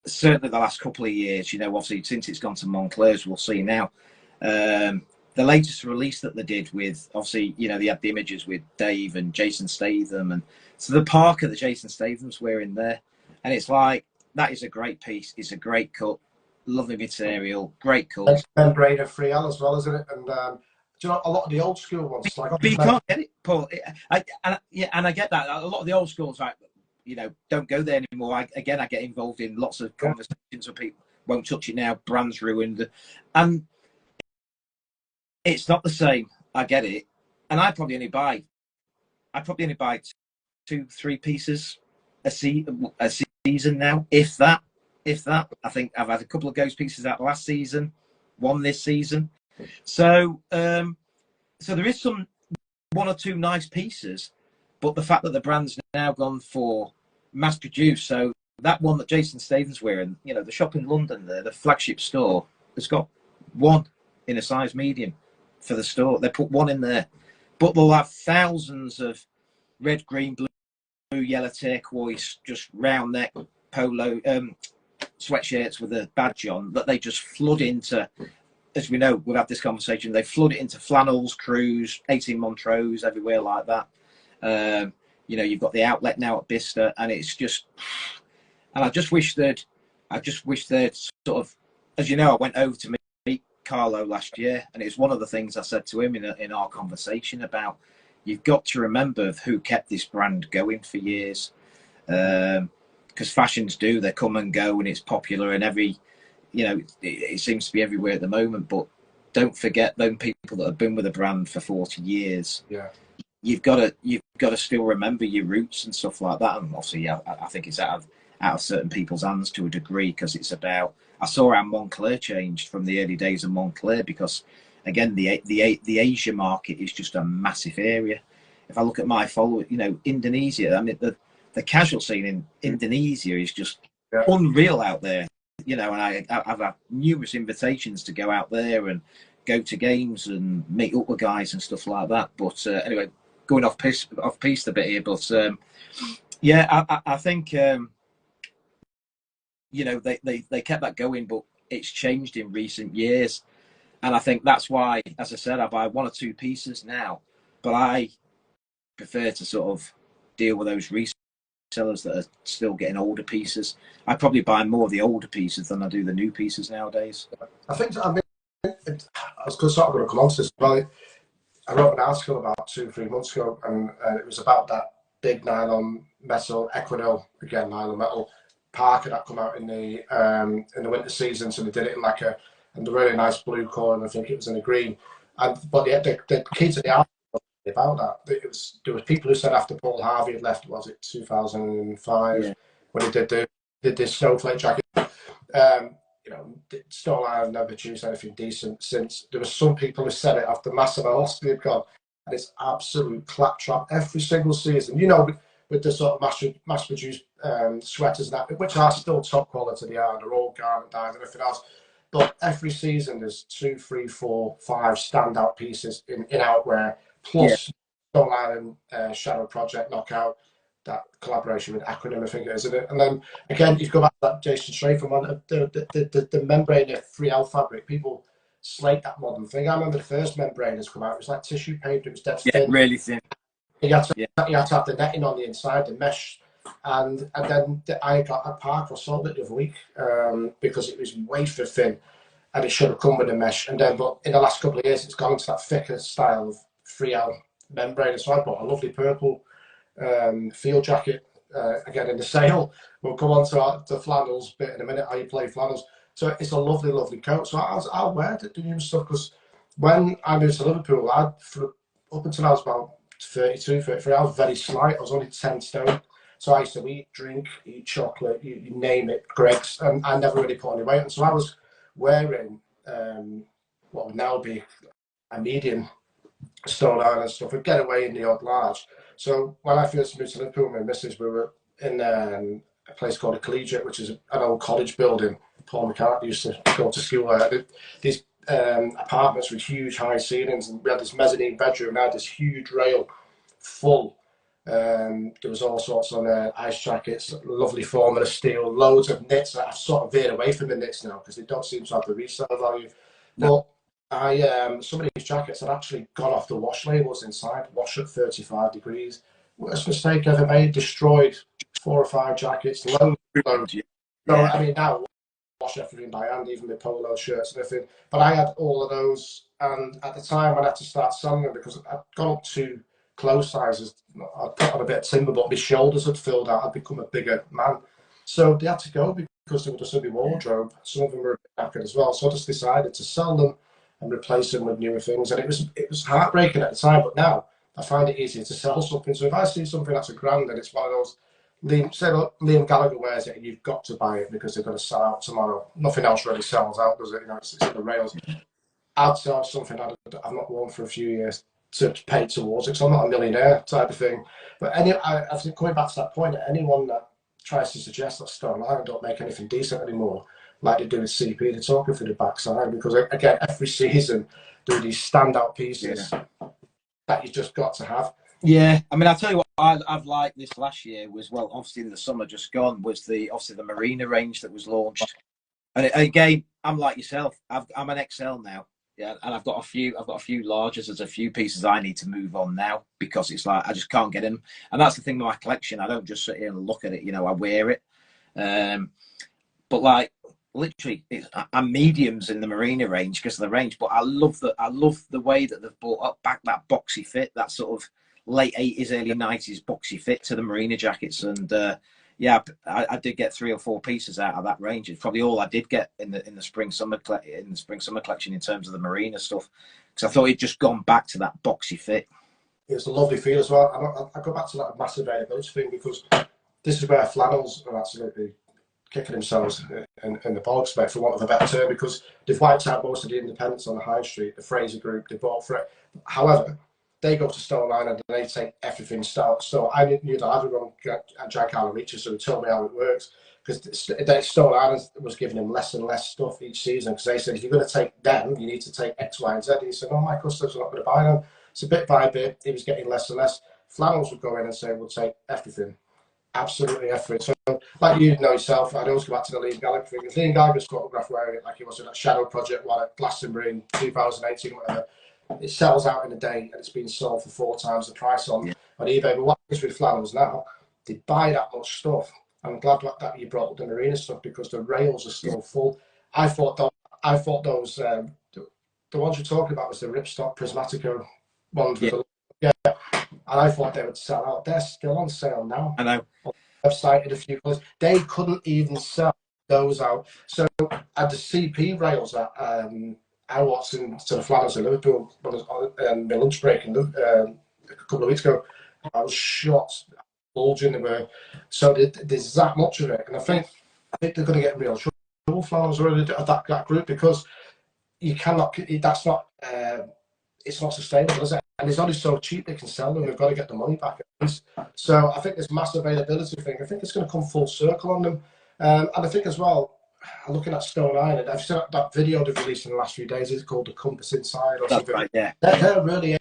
certainly the last couple of years. Obviously since it's gone to Moncler's, we'll see now. The latest release that they did with, obviously, they had the images with Dave and Jason Statham, and so the parka that Jason Statham's wearing there, and it's like, that is a great piece. It's a great cut, lovely material, great colours. Membrane of 3L as well, isn't it? And do you know, a lot of the old school ones, like, but you can't get it, Paul. And I get that. A lot of the old schools, like, don't go there anymore. I get involved in lots of conversations with people. Won't touch it now. Brand's ruined, and it's not the same. I get it, and I probably only buy 2-3 pieces a season now, if that. I think I've had a couple of ghost pieces out last season, one this season. So there is some 1 or 2 nice pieces, but the fact that the brand's now gone for mass produced, so that one that Jason Statham's wearing, the shop in London there, the flagship store, has got one in a size medium for the store. They put one in there, but they'll have thousands of red, green, blue, yellow, turquoise, just round neck polo sweatshirts with a badge on that they just flood into. As we know, we've had this conversation, they flood it into flannels, crews, 18 Montrose, everywhere like that. You've got the outlet now at Bicester, and it's just, and I just wish they'd sort of, as you know, I went over to meet Carlo last year, and it's one of the things I said to him in our conversation about, you've got to remember who kept this brand going for years, because fashions they come and go, and it's popular, and it seems to be everywhere at the moment. But don't forget them people that have been with a brand for 40 years. Yeah. You've got to still remember your roots and stuff like that. And obviously, I think it's out of certain people's hands to a degree, because it's about. I saw how Moncler changed from the early days of Moncler, because again, the Asia market is just a massive area. If I look at my follower, Indonesia. I mean, the casual scene in Indonesia is just unreal out there. And I've had numerous invitations to go out there and go to games and meet up with guys and stuff like that. But anyway, going off piece a bit here. But I think they kept that going, but it's changed in recent years, and I think that's why, as I said, I buy 1 or 2 pieces now, but I prefer to sort of deal with those resellers that are still getting older pieces. I probably buy more of the older pieces than I do the new pieces nowadays. I was sort of going to come on to this. Well, I wrote an article about 2-3 months ago, and it was about that big nylon metal, Equinil, again, nylon metal parka that come out in the winter season. So they did it in like a really nice blue colour, and I think it was in a green. But the key to the article about that, there was people who said after Paul Harvey had left, was it 2005, when he did the snowflake jacket, Stonedlove have never produced anything decent since. There were some people who said it after Massive Velocity had gone, and it's absolute claptrap every single season. With the sort of mass-produced sweaters and that, which are still top quality, they're all garment dyed and everything else. But every season there's 2, 3, 4, 5 standout pieces in outwear, plus Stonedlove and Shadow Project Knockout, that collaboration with Aquanim, I think it is, isn't it? And then again, you go back to that Jason Stratham one, the membrane of 3L fabric. People slate that modern thing. I remember the first membrane has come out. It was like tissue paper. It was dead thin. Really thin. You had to have the netting on the inside, the mesh, and then I got a park. I sold it the other week because it was wafer thin. and it should have come with a mesh. And then, but in the last couple of years, it's gone into that thicker style of 3L membrane. So I bought a lovely purple field jacket, again in the sale. We'll come on to the flannels bit in a minute, how you play flannels. So it's a lovely, lovely coat. So I'll wear the new stuff, because when I moved to Liverpool, up until I was about 32, 33, I was very slight. I was only 10 stone. So I used to eat, drink, eat chocolate, you name it, Greg's, and I never really put any weight on. So I was wearing what would now be a medium Stone Island stuff. I'd get away in the odd large. So when I first moved to Liverpool, my missus, we were in a place called a Collegiate, which is an old college building. Paul McCartney used to go to school there. These apartments with huge high ceilings, and we had this mezzanine bedroom. I had this huge rail full. There was all sorts on ice jackets, lovely formula steel, loads of knits. I've sort of veered away from the knits now because they don't seem to have the resale value. No. But some of these jackets had actually gone off the wash labels inside, wash at 35 degrees. Worst mistake ever made, destroyed 4 or 5 jackets, loads. So, I mean, now wash everything by hand, even my polo shirts and everything. But I had all of those, and at the time I had to start selling them because I'd gone up to clothes sizes. I'd put on a bit of timber, but my shoulders had filled out. I'd become a bigger man. So they had to go because they were just in my wardrobe. Some of them were a bit knackered as well. So I just decided to sell them and replace them with newer things. And it was heartbreaking at the time, but now I find it easier to sell something. So if I see something that's a grand and it's one of those, Liam Gallagher wears it and you've got to buy it because they're going to sell out tomorrow. Nothing else really sells out, does it? You know, it's in the rails. I'd sell something I've not worn for a few years to pay towards it, because I'm not a millionaire type of thing. But I think coming back to that point, anyone that tries to suggest that Stone Island don't make anything decent anymore, like they do with CP, they're talking for the backside, because again, every season do these standout pieces that you just got to have. Yeah, I mean, I'll tell you what I've liked this last year was, well, obviously in the summer just gone, was the Marina range that was launched. And again, I'm like yourself, I'm an XL now. Yeah, and I've got a few larges. There's a few pieces I need to move on now because it's like I just can't get in. And that's the thing with my collection. I don't just sit here and look at it. You know, I wear it. But like literally, I'm mediums in the Marina range because of the range. But I love the way that they've brought up back that boxy fit, that sort of late 80s, early 90s boxy fit to the Marina jackets. And yeah, I did get 3 or 4 pieces out of that range. It's probably all I did get in the spring summer collection in terms of the Marina stuff, because I thought it'd just gone back to that boxy fit. It's a lovely feel as well. I go back to that massive availability thing, because this is where flannels are absolutely kicking themselves in the bollocks, mate, for want of a better term, because they've wiped out most of the independents on the high street. The Fraser Group, they bought for it. However, they go to Stone Island and they take everything start. So I knew that I would run Giancarlo Ricci, so he told me how it works. Because Stone Island was giving him less and less stuff each season, because they said, if you're going to take them, you need to take X, Y, and Z. And he said, no, my customers are not going to buy them. So bit by bit, he was getting less and less. Flannels would go in and say, we'll take everything. Absolutely everything. So, like you know yourself, I'd always go back to the Liam Gallagher thing. If Liam Gallagher's photographed wearing it like he was in that Shadow Project one at Glastonbury in 2018, whatever, it sells out in a day and it's been sold for 4 times the price on eBay. But what happens with flannels now, they buy that much stuff. I'm glad that you brought up the Marina stuff, because the rails are still full. I thought those the ones you're talking about was the Ripstock Prismatico ones with the and I thought they would sell out. They're still on sale now. I know. On the website in a few colours. They couldn't even sell those out. So at the CP rails that I watched to the flannels in Liverpool on my lunch break a couple of weeks ago, I was shocked, bulging they were. So there's that much of it, and I think they're going to get real trouble, flannels of that group, because you cannot. That's not. It's not sustainable, is it? And it's only so cheap they can sell them. We've got to get the money back at least. So I think this mass availability thing, I think it's going to come full circle on them. And I think as well, looking at Stone Island, I've seen that video they've released in the last few days. It's called The Compass Inside or something. Right, yeah. They're really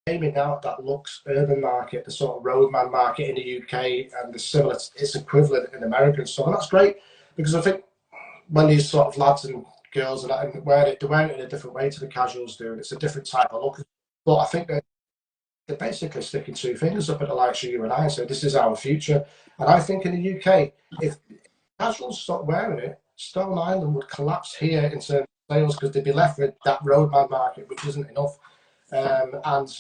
aiming now at that Lux urban market, the sort of roadman market in the UK, and the similar, its equivalent in America and so on. That's great, because I think when these sort of lads and girls are wearing it, they're wearing it in a different way to the casuals do, and it's a different type of look. But I think they're basically sticking 2 fingers up at the likes of you and I and say, this is our future. And I think in the UK, if casuals stop wearing it, Stone Island would collapse here in terms of sales because they'd be left with that roadman market, which isn't enough. And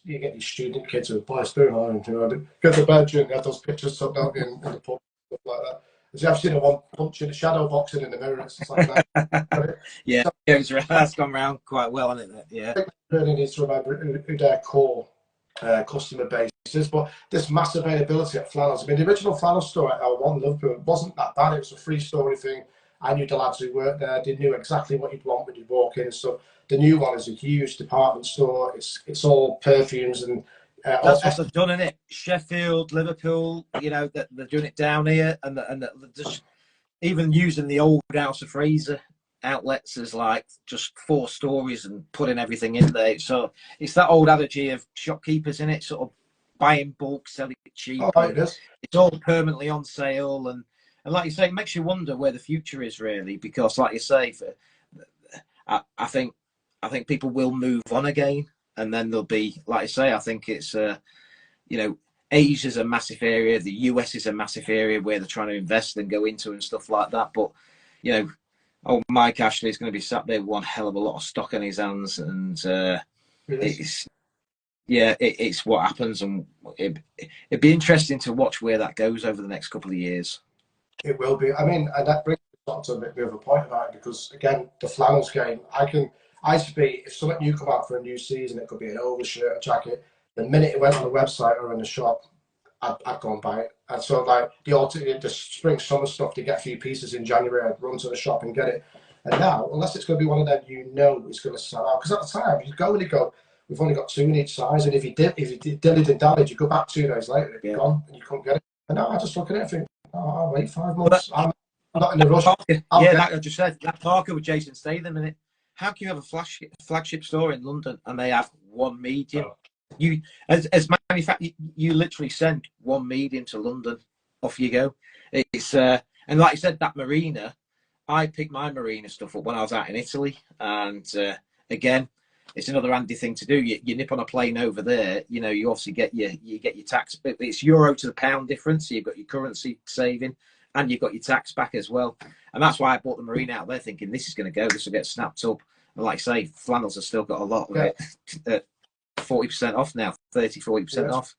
you get these student kids who play through home, you know, go to the bedroom, they have those pictures tucked out in the pub, stuff like that. I've seen one punching, shadow boxing in the mirror. It's like that. Yeah, that's gone round quite well, hasn't it? Yeah. I think really needs to remember who their core customer base is. But this mass availability at flannels. I mean, the original flannel store at L1 Liverpool wasn't that bad. It was a free story thing. I knew the lads who worked there. They knew exactly what you'd want when you walk in and stuff. The new one is a huge department store. It's all perfumes and that's what they've done, isn't it? Sheffield, Liverpool, you know, that they're doing it down here, and just even using the old House of Fraser outlets as like just 4 stories and putting everything in there. So it's that old adage of shopkeepers in it, sort of buying bulk, selling it cheap. Oh, it is. It's all permanently on sale, and like you say, it makes you wonder where the future is really, because like you say, I think people will move on again, and then there'll be, like I say, I think it's you know, Asia's a massive area, the US is a massive area where they're trying to invest and go into and stuff like that. But you know, old Mike Ashley is going to be sat there with one hell of a lot of stock in his hands, and it's what happens, and it'd be interesting to watch where that goes over the next couple of years. It will be. I mean, and that brings us to a bit of a point about it, because again, the flannels game, I used to be, if something new come out for a new season, it could be an overshirt, a jacket. The minute it went on the website or in the shop, I'd go and buy it. And so like the spring summer stuff, to get a few pieces in January, I'd run to the shop and get it. And now, unless it's going to be one of them, you know it's going to sell out. Because at the time, you go and you go, we've only got 2 in each size, and if you dillied and dallied, you go back 2 days later, it'd be gone, and you couldn't get it. And now I just look at it and think, oh, I'll wait 5 months. I'm not in a rush. I just said that Parker with Jason Statham in it. How can you have a flagship store in London and they have 1 medium? Oh. You, as manufacturer, you literally send 1 medium to London. Off you go. It's and like you said, that Marina, I picked my Marina stuff up when I was out in Italy, and again, it's another handy thing to do. You nip on a plane over there. You know, you obviously get your tax, but it's euro to the pound difference. So you've got your currency saving, and you've got your tax back as well. And that's why I bought the Marina out there, thinking this is going to go. This will get snapped up. And like I say, flannels have still got a lot of it. 40% off now, 30-40% off.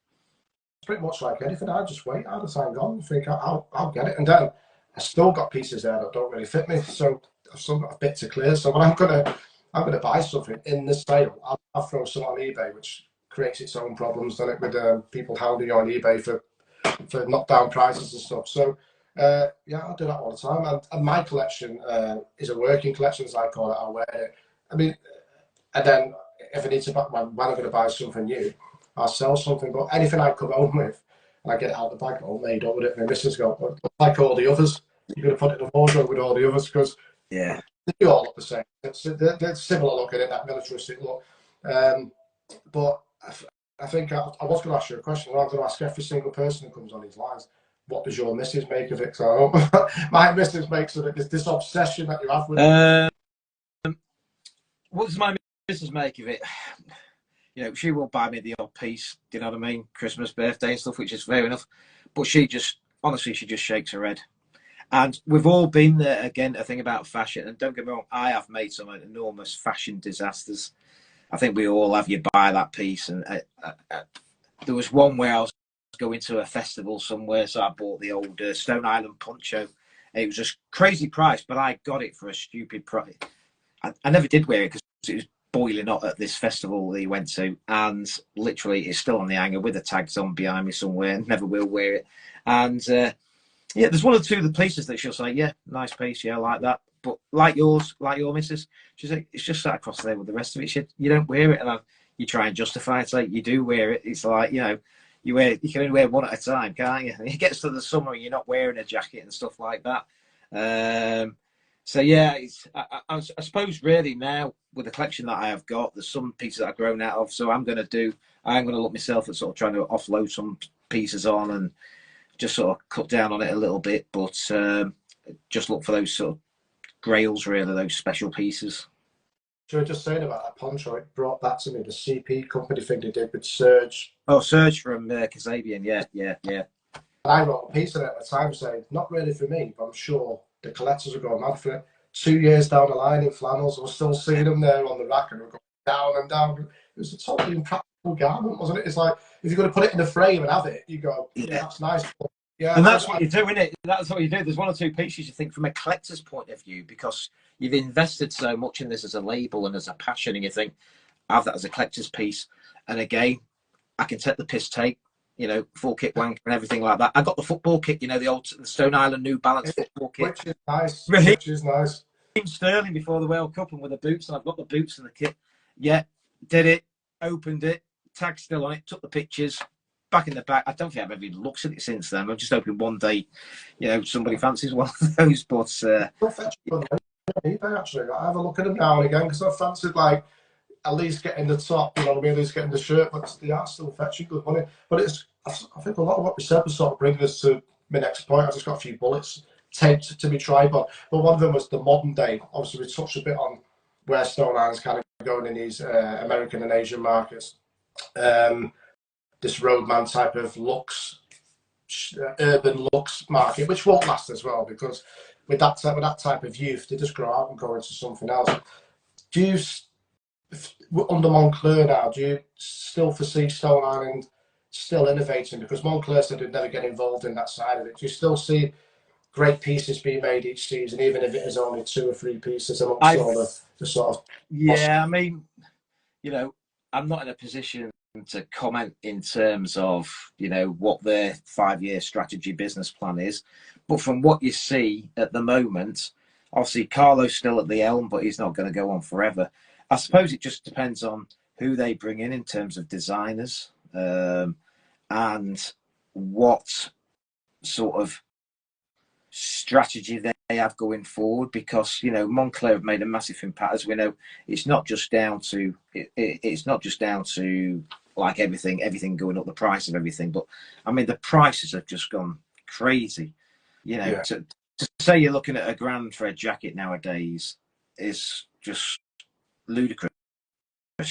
It's pretty much like anything. I just wait. I just hang on and think I'll get it, and then I still got pieces there that don't really fit me. So I've still got a bit to clear. So when I'm gonna buy something in the sale, I'll throw some on eBay, which creates its own problems, doesn't it, with people hounding you on eBay for knockdown prices and stuff. So yeah, I'll do that all the time. And my collection is a working collection, as I call it. I'll wear it. I mean, and then if I need to, when I'm going to buy something new, I'll sell something. But anything I come home with, and I get it out the bag, all made up with it. My missus go, like all the others, you're going to put it in a wardrobe with all the others, because yeah, they all look the same. They're similar looking at that militaristic look. But I think I was going to ask you a question. I'm going to ask every single person who comes on these lines, what does your missus make of it? So my missus makes of it this obsession that you have with it. What does my missus make of it? You know, she will buy me the odd piece, do you know what I mean? Christmas, birthday and stuff, which is fair enough. But she just shakes her head. And we've all been there, again, a thing about fashion. And don't get me wrong, I have made some enormous fashion disasters. I think we all have. You buy that piece. And there was one where I was going to a festival somewhere, so I bought the old Stone Island poncho. It was a crazy price, but I got it for a stupid price. I never did wear it because it was boiling hot at this festival that he went to, and literally it's still on the hanger with the tags on behind me somewhere, and never will wear it. And yeah, there's one or two of the pieces that she'll say, yeah, nice piece, yeah, I like that. But like yours, like your missus, she's like, it's just sat across there with the rest of it. You don't wear it, and you try and justify it. Like, you do wear it. It's like, you know, you can only wear one at a time, can't you? And it gets to the summer and you're not wearing a jacket and stuff like that. So yeah, I suppose really now with the collection that I have got, there's some pieces that I've grown out of. So I'm going to look myself at sort of trying to offload some pieces on and just sort of cut down on it a little bit, but just look for those sort of grails, really, those special pieces. So just saying about that poncho, it brought back to me the CP company thing they did with Serge. Oh, Serge from Kasabian, yeah. And I wrote a piece on it at the time saying, not really for me, but I'm sure the collectors will go mad for it. 2 years down the line in flannels, we're still seeing them there on the rack, and we're going down and down. It was a totally impractical garment, wasn't it? It's like, if you're going to put it in the frame and have it, you go, yeah, that's nice. Yeah, and that's what you do, isn't it? That's what you do. There's one or two pieces you think from a collector's point of view, because you've invested so much in this as a label and as a passion, and you think, I have that as a collector's piece. And again, I can take the piss take, you know, full kit wank and everything like that. I got the football kit, you know, the Stone Island New Balance football kit. Which is nice. Which is nice. Sterling before the World Cup and with the boots, and I've got the boots and the kit. Yeah, did it, opened it, tag still on it, took the pictures, back in the back. I don't think I've ever even looked at it since then. I'm just hoping one day, you know, somebody fancies one of those. But actually, I have a look at them now and again, because I fancied, like, at least getting the top, you know what I mean, at least getting the shirt, but they are still fetching good money. But it's, I think a lot of what we said was sort of bringing us to my next point. I just got a few bullets taped to my tripod, but one of them was the modern day. Obviously, we touched a bit on where Stone Island's kind of going in these American and Asian markets. This roadman type of looks, urban looks market, which won't last as well, because with that type of youth, they just grow up and go into something else. Do you, under Moncler now, do you still foresee Stone Island still innovating? Because Moncler said they'd never get involved in that side of it. Do you still see great pieces being made each season, even if it is only 2 or 3 pieces amongst all the sort of... Yeah, I mean, you know, I'm not in a position to comment in terms of, you know, what their 5-year strategy business plan is. But from what you see at the moment, obviously Carlo's still at the helm, but he's not going to go on forever. I suppose it just depends on who they bring in terms of designers, and what sort of strategy they have going forward, because, you know, Moncler have made a massive impact. As we know, it's not just down to it's not just down to like everything going up, the price of everything, but I mean the prices have just gone crazy. You know, to say you're looking at £1,000 for a jacket nowadays is just ludicrous.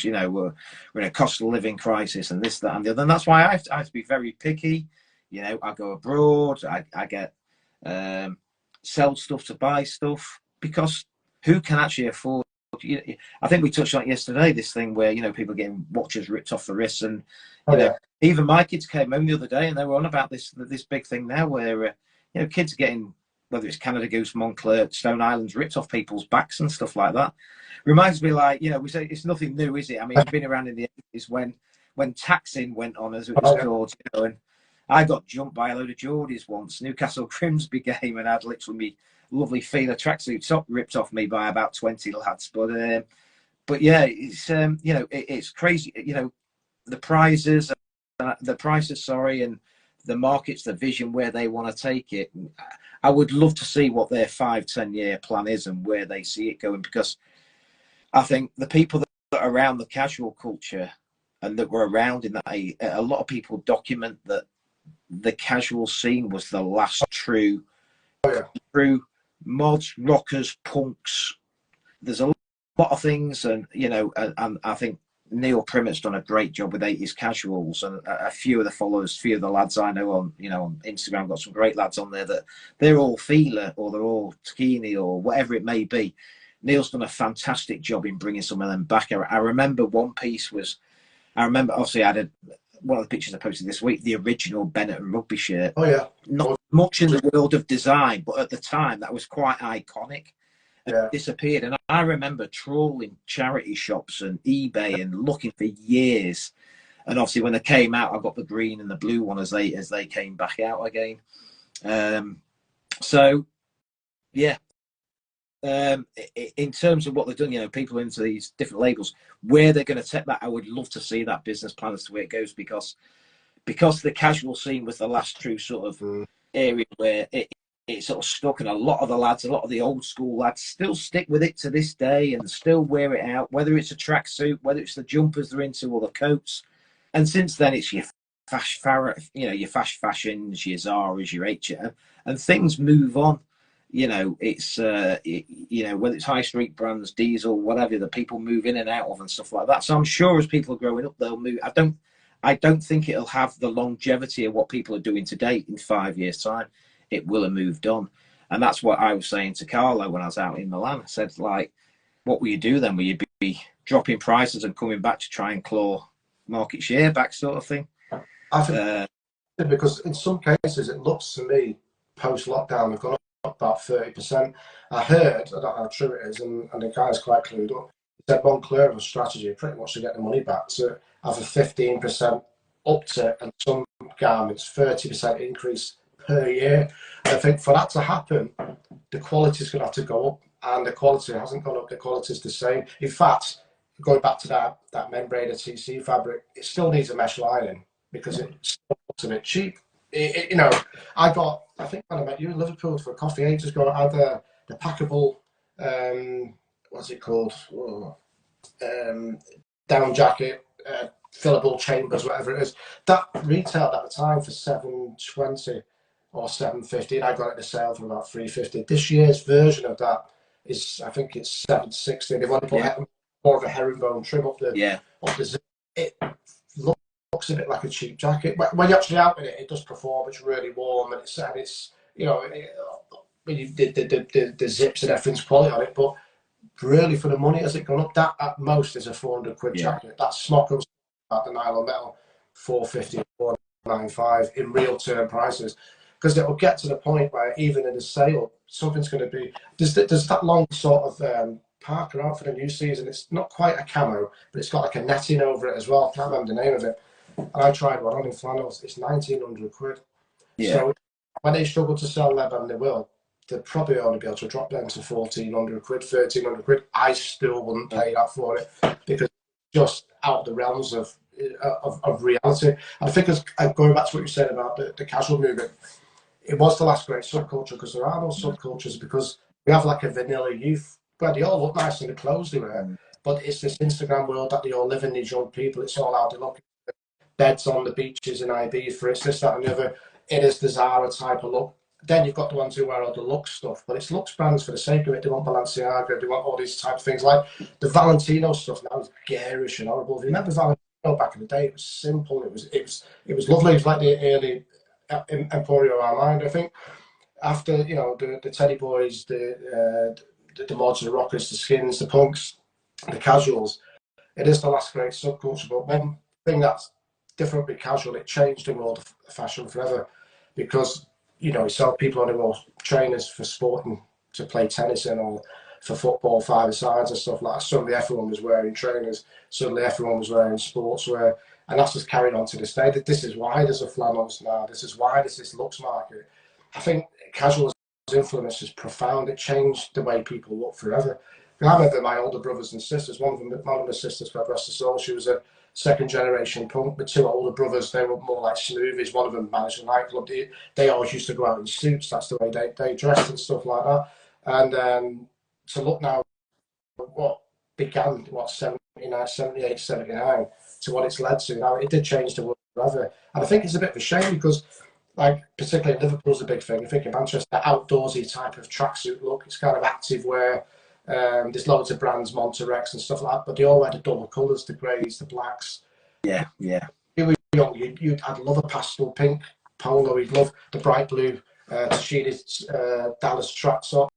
You know, we're in a cost of living crisis and this, that, and the other, and that's why I have to be very picky. You know, I go abroad, I get sell stuff to buy stuff, because who can actually afford? You know, I think we touched on it yesterday, this thing where, you know, people getting watches ripped off the wrists, and you know, even my kids came home the other day and they were on about this big thing now where you know, kids are getting, whether it's Canada Goose, Moncler, Stone Islands, ripped off people's backs and stuff like that. Reminds me, like, you know, we say it's nothing new, is it? I mean, it's been around in the 80s when taxing went on, as it was called, you know, and I got jumped by a load of Geordies once, Newcastle Grimsby game, and I had literally me lovely Fila tracksuit top ripped off me by about 20 lads. But yeah, it's you know, it's crazy. You know, the prices, sorry, and the markets, the vision where they want to take it. I would love to see what their 5-10 year plan is and where they see it going, because I think the people that are around the casual culture and that were around in that, a lot of people document that the casual scene was the last true mods, rockers, punks. There's a lot of things, and you know, and I think Neil Primmett's done a great job with 80s casuals, and a few of the followers, few of the lads I know on, you know, on Instagram, got some great lads on there that they're all Fila or they're all Tachini or whatever it may be. Neil's done a fantastic job in bringing some of them back. I remember one piece was, obviously I had one of the pictures I posted this week, the original Bennett and Rugby shirt. Oh yeah. Not much in the world of design, but at the time that was quite iconic. Yeah. Disappeared, and I remember trawling charity shops and eBay and looking for years. And obviously, when they came out, I got the green and the blue one as they came back out again. So, yeah. In terms of what they've done, you know, people into these different labels, where they're going to take that, I would love to see that business plan as to where it goes, because the casual scene was the last true sort of area where it sort of stuck, and a lot of the lads, a lot of the old school lads still stick with it to this day and still wear it out, whether it's a tracksuit, whether it's the jumpers they're into or the coats. And since then, it's your your fast fashions, your Zara's, your H&M, and things move on. You know, it's you know, whether it's high street brands, diesel, whatever, that people move in and out of and stuff like that. So I'm sure as people are growing up, they'll move. I don't think it'll have the longevity of what people are doing today in 5 years' time. It will have moved on. And that's what I was saying to Carlo when I was out in Milan. I said, like, what will you do then? Will you be dropping prices and coming back to try and claw market share back, sort of thing? I think because in some cases it looks to me post-lockdown they've gone up about 30%. I heard, I don't know how true it is, and the guy's quite clued up. He said one clear of a strategy pretty much to get the money back to have a 15% uptick and some garments 30% increase per year. And I think for that to happen, the quality is going to have to go up, and the quality hasn't gone up. The quality is the same. In fact, going back to that membrane TC fabric, it still needs a mesh lining because it still looks a bit cheap. You know, I think when I met you in Liverpool for a coffee ages ago, I had the packable, what's it called? Down jacket, fillable chambers, whatever it is. That retailed at the time for $720 or $750, and I got it to sale for about $350. This year's version of that is, I think it's $760. They've only put more of a herringbone trim up the zip. It looks a bit like a cheap jacket. When you're actually out with it, it does perform. It's really warm, and it's you know, when you the zips and everything's quality on it, but really for the money, has it gone up? That at most is a £400 jacket. That smock at the nylon metal, $450, $495 in real term prices, because it will get to the point where even in a sale, something's going to be there's that long sort of Parker out for the new season. It's not quite a camo, but it's got like a netting over it as well. I can't remember the name of it. And I tried one on in flannels. It's £1,900. Yeah. So when they struggle to sell them, and they will, they'll probably only be able to drop them to £1,400, £1,300. I still wouldn't pay that for it because it's just out of the realms of reality. And I think going back to what you said about the casual movement, it was the last great subculture, because there are no subcultures, because we have like a vanilla youth where they all look nice in the clothes they wear, but it's this Instagram world that they all live in, these young people. It's all how they look. Beds on the beaches in Ibiza, it's this, that, and the other. It is the Zara type of look. Then you've got the ones who wear all the Lux stuff, but it's Lux brands for the sake of it. They want Balenciaga, they want all these type of things. Like the Valentino stuff now is garish and horrible. If you remember Valentino back in the day, it was simple. It was lovely. It was like the early Emporio Armand. I think after, you know, the Teddy Boys, the mods, the rockers, the skins, the punks, the casuals, it is the last great subculture. But one thing that's different with casual, it changed the world of fashion forever, because you know, you saw people only wore trainers for sporting to play tennis in, or for football, five-a-sides and stuff like that. Suddenly everyone was wearing trainers. Suddenly everyone was wearing sportswear. And that's just carried on to this day. This is why there's a flannels now. This is why there's this looks market. I think casual's influence is profound. It changed the way people look forever. I remember my older brothers and sisters. One of my sisters, God rest her soul, she was a second generation punk. With two older brothers, they were more like smoothies. One of them managed a nightclub. They always used to go out in suits. That's the way they dressed and stuff like that. And to look now, what began, 79, 78, 79, to what it's led to now, it did change the world forever. And I think it's a bit of a shame, because, like, particularly Liverpool's a big thing. I think in Manchester, outdoorsy type of tracksuit look. It's kind of active wear. There's loads of brands, Monterex and stuff like that, but they all wear the dull colours, the greys, the blacks. Yeah. You were young, I'd love a pastel pink polo. You'd love the bright blue Dallas tracksuit.